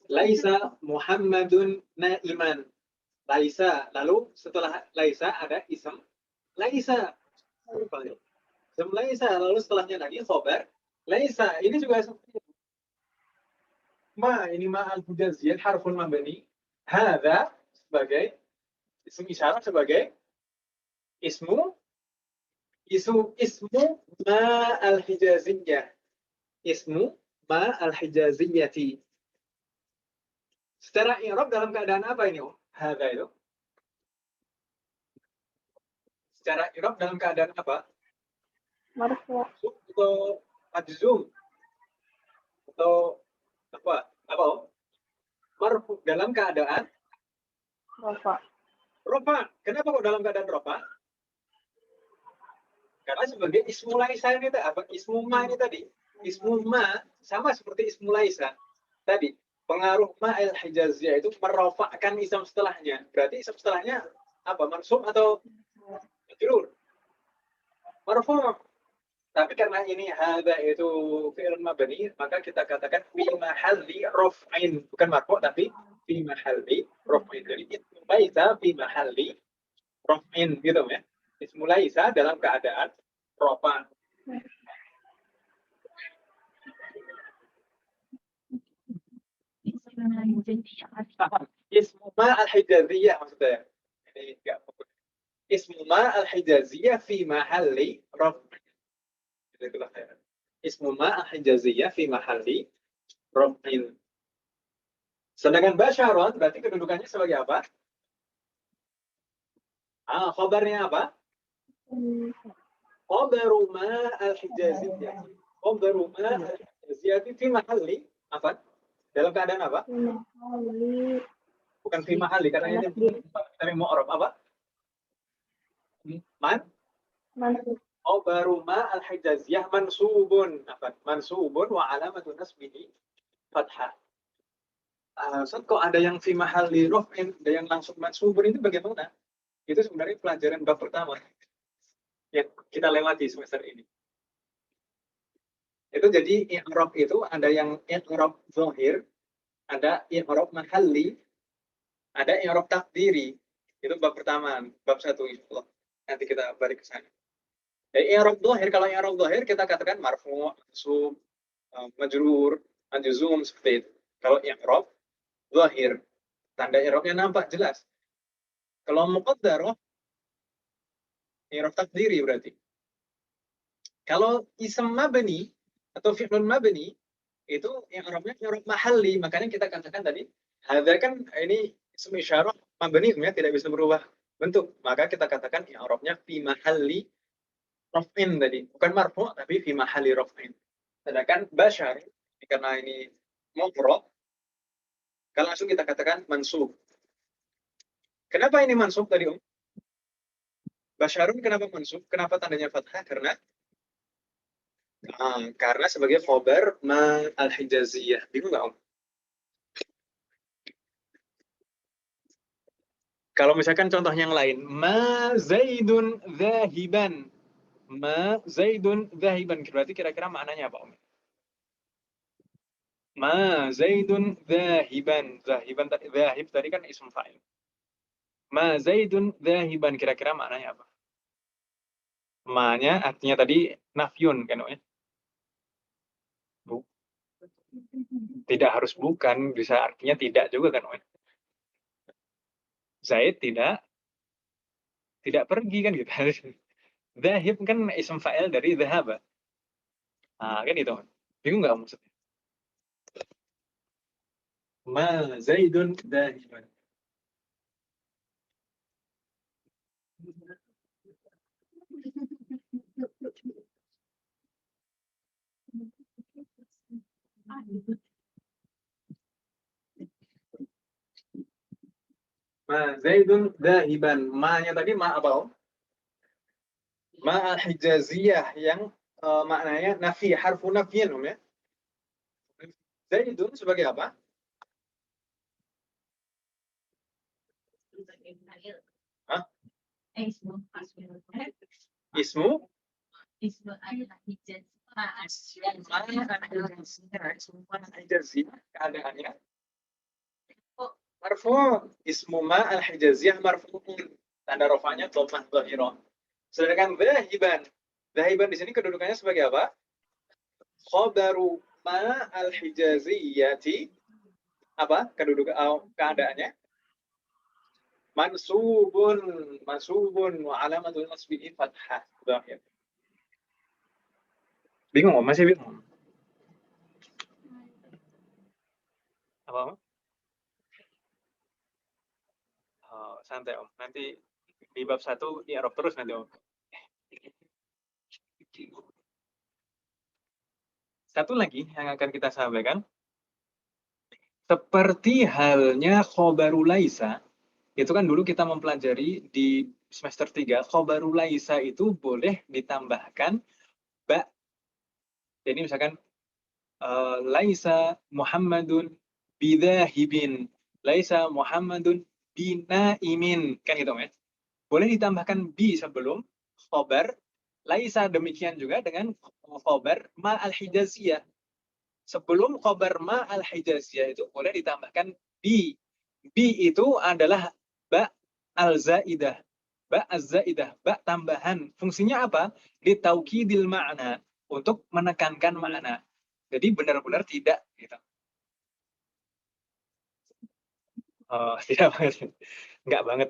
laisa Muhammadun naiman. Laisa, lalu setelah laisa ada ism. Laisa. Ism laisa, lalu setelahnya lagi khobar. Laisa, ini juga seperti itu. Ini ma al-hujaziyah, harful mabni. Hadza sebagai ism isyarat, sebagai ismu ma al-hijaziyah. Ismu ma al-hijaziyati. Secara i'rab dalam keadaan apa ini, Om? Hadza itu. Secara i'rab dalam keadaan apa? Marfu. Atau majzum? Atau apa? Apa, Om? Marfu dalam keadaan Rafa. rofa. Kenapa kok dalam keadaan rofa? Karena sebagai ismu laisa ini apa? Ismu ma ini tadi. Ismu ma sama seperti ismu laisa tadi. Pengaruh ma al-hijaziyah itu merofakkan ism setelahnya. Berarti ism setelahnya apa? Mansub atau majrur? Marfu'. Tapi karena ini hadza itu fi'il mabni, maka kita katakan fi mahalli raf'in, bukan marfu' tapi fi mahalli raf'in. Jadi ismu laisa fi mahalli raf'in gitu ya. Ismu laisa dalam keadaan rafa'. Ismu ma al-hijaziyah maksudnya. Ini enggak fokus. Ismu ma al-hijaziyah fi mahalli raf'in. Itulah saya. Ismu ma al-hijaziyah fi mahalli raf'in. Sedangkan basyaron berarti kedudukannya sebagai apa? Khabarnya apa? Khabaru ma al-hijaziyah. Khabaru ma al-hijaziyah fi mahalli apa? Dalam keadaan apa? Bukan fi mahalli karena ini kami mu'rab apa? Khabaru ma al-hijaziyah mansubun. Apa? Mansubun wa alamatu nasbihi fathah. Kok ada yang fi mahalli raf'in, ada yang langsung mansubun, itu bagaimana? Itu sebenarnya pelajaran bab pertama yang kita lewati semester ini. Itu jadi i'rab itu ada yang i'rab zahir, ada i'rab mahalli, ada i'rab takdiri. Itu bab pertama, bab 1 insyaallah. Nanti kita balik ke sana. I'rab zahir, kalau i'rab zahir kita katakan marfu', mansub, majrur, majzum seperti itu. Kalau i'rab zahir, tanda i'rabnya nampak jelas. Kalau muqaddarah, i'rab takdiri berarti. Kalau ism mabni atau fi'lun mabni itu i'rabnya i'rab mahalli, makanya kita katakan tadi hadza kan ini ism isyarah mabni ya, tidak bisa berubah bentuk, maka kita katakan i'rabnya fi mahalli raf'in tadi, bukan marfu' tapi fi mahalli raf'in. Sedangkan basyar karena ini mufrad, kalau langsung kita katakan mansub. Kenapa ini mansub tadi, Om? Basyarun kenapa mansub? Kenapa tandanya fathah? Karena sebagai khobar ma al-hijaziyah. Bingung nggak, Om? Kalau misalkan contoh yang lain, ma zaidun zahiban. Ma zaidun zahiban. Berarti kira-kira maknanya apa, Om? Ma zaidun zahiban. Zahiban tadi, zahib tadi kan ism fa'il. Ma zaidun zahiban. Kira-kira maknanya apa? Ma-nya artinya tadi nafyun kan, Om? Tidak harus bukan, bisa artinya tidak juga kan, Om? Zaid tidak pergi kan gitu. Zahib kan ism fa'il dari zahaba. Kan itu. Bingung nggak maksudnya? Ma Zaidun zahiban. Ma Zaidun zahiban. Ma-nya tadi ma apa, Om? Ma al-hijaziyah yang maknanya nafi, harfu nafyin, Om ya. Zaidun sebagai apa? Hah? Ismu keadaannya marfu. Ismu ma al-hijaziyah marfu'un. Tanda rofanya dhammah dhahirah. Sedangkan zahiban di sini kedudukannya sebagai apa? Khabaru ma al-hijaziyati. Apa keadaannya? Mansubun wa alamatul nasbihi fathah dhahir. Bingung, masih bingung? Apa? Oh, santai Om. Nanti di bab 1 di Arab terus nanti Om. Satu lagi yang akan kita sampaikan. Seperti halnya khobaru laisa, itu kan dulu kita mempelajari di semester 3, khobaru laisa itu boleh ditambahkan ba. Jadi misalkan laisa Muhammadun bidahibin, laisa Muhammadun binaimin, kan gitu ya. Boleh ditambahkan bi sebelum khobar laisa, demikian juga dengan khobar ma al-hijaziyah. Sebelum khobar ma al-hijaziyah itu boleh ditambahkan bi. Bi itu adalah ba al-zaidah. Ba az-zaidah, ba tambahan. Fungsinya apa? Litaukidil ma'na, untuk menekankan makna. Jadi benar-benar tidak gitu. Oh, tidak banget. Enggak banget.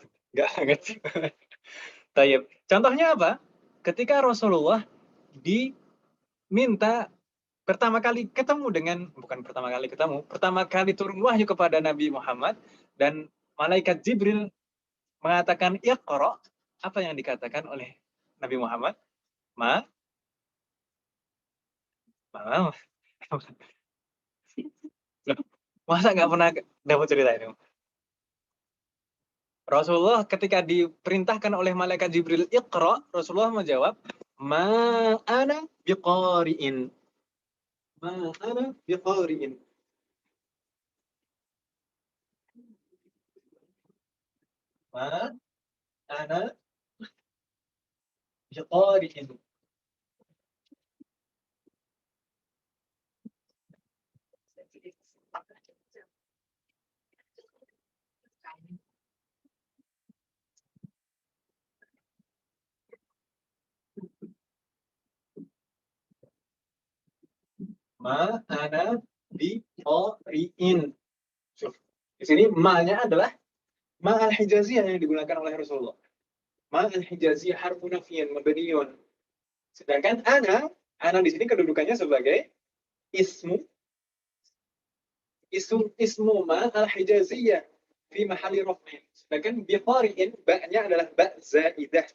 Tayyib. Contohnya apa? Ketika Rasulullah diminta pertama kali turun wahyu kepada Nabi Muhammad dan malaikat Jibril mengatakan Iqra, apa yang dikatakan oleh Nabi Muhammad? Masa nggak pernah dapat cerita ini? Rasulullah ketika diperintahkan oleh malaikat Jibril Iqra, Rasulullah menjawab, Ma ana biqari'in. Ma ana biqari'in. Ma ana biqari'in. Ma ana biqari'in. Di sini ma-nya adalah ma al-hijaziyah yang digunakan oleh Rasulullah. Ma al-hijaziyah harfu nafyin mabniyun. Sedangkan ana di sini kedudukannya sebagai ismu ma al-hijaziyah fi mahalli raf'in. Sedangkan biqari'in, ba-nya adalah ba zaidah.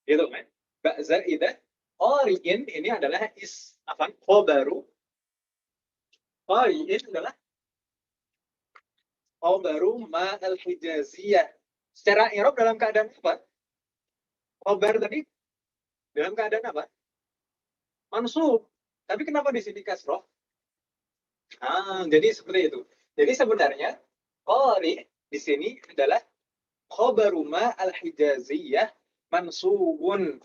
Gitu kan? Ba zaidah. Qari'in ini adalah khobaru. Qari'in adalah khobaru ma al-hijaziyah. Secara i'rab dalam keadaan apa? Khobar tadi dalam keadaan apa? Mansub. Tapi kenapa di sini kasroh? Jadi seperti itu. Jadi sebenarnya qari di sini adalah khobaru ma al-hijaziyah mansubun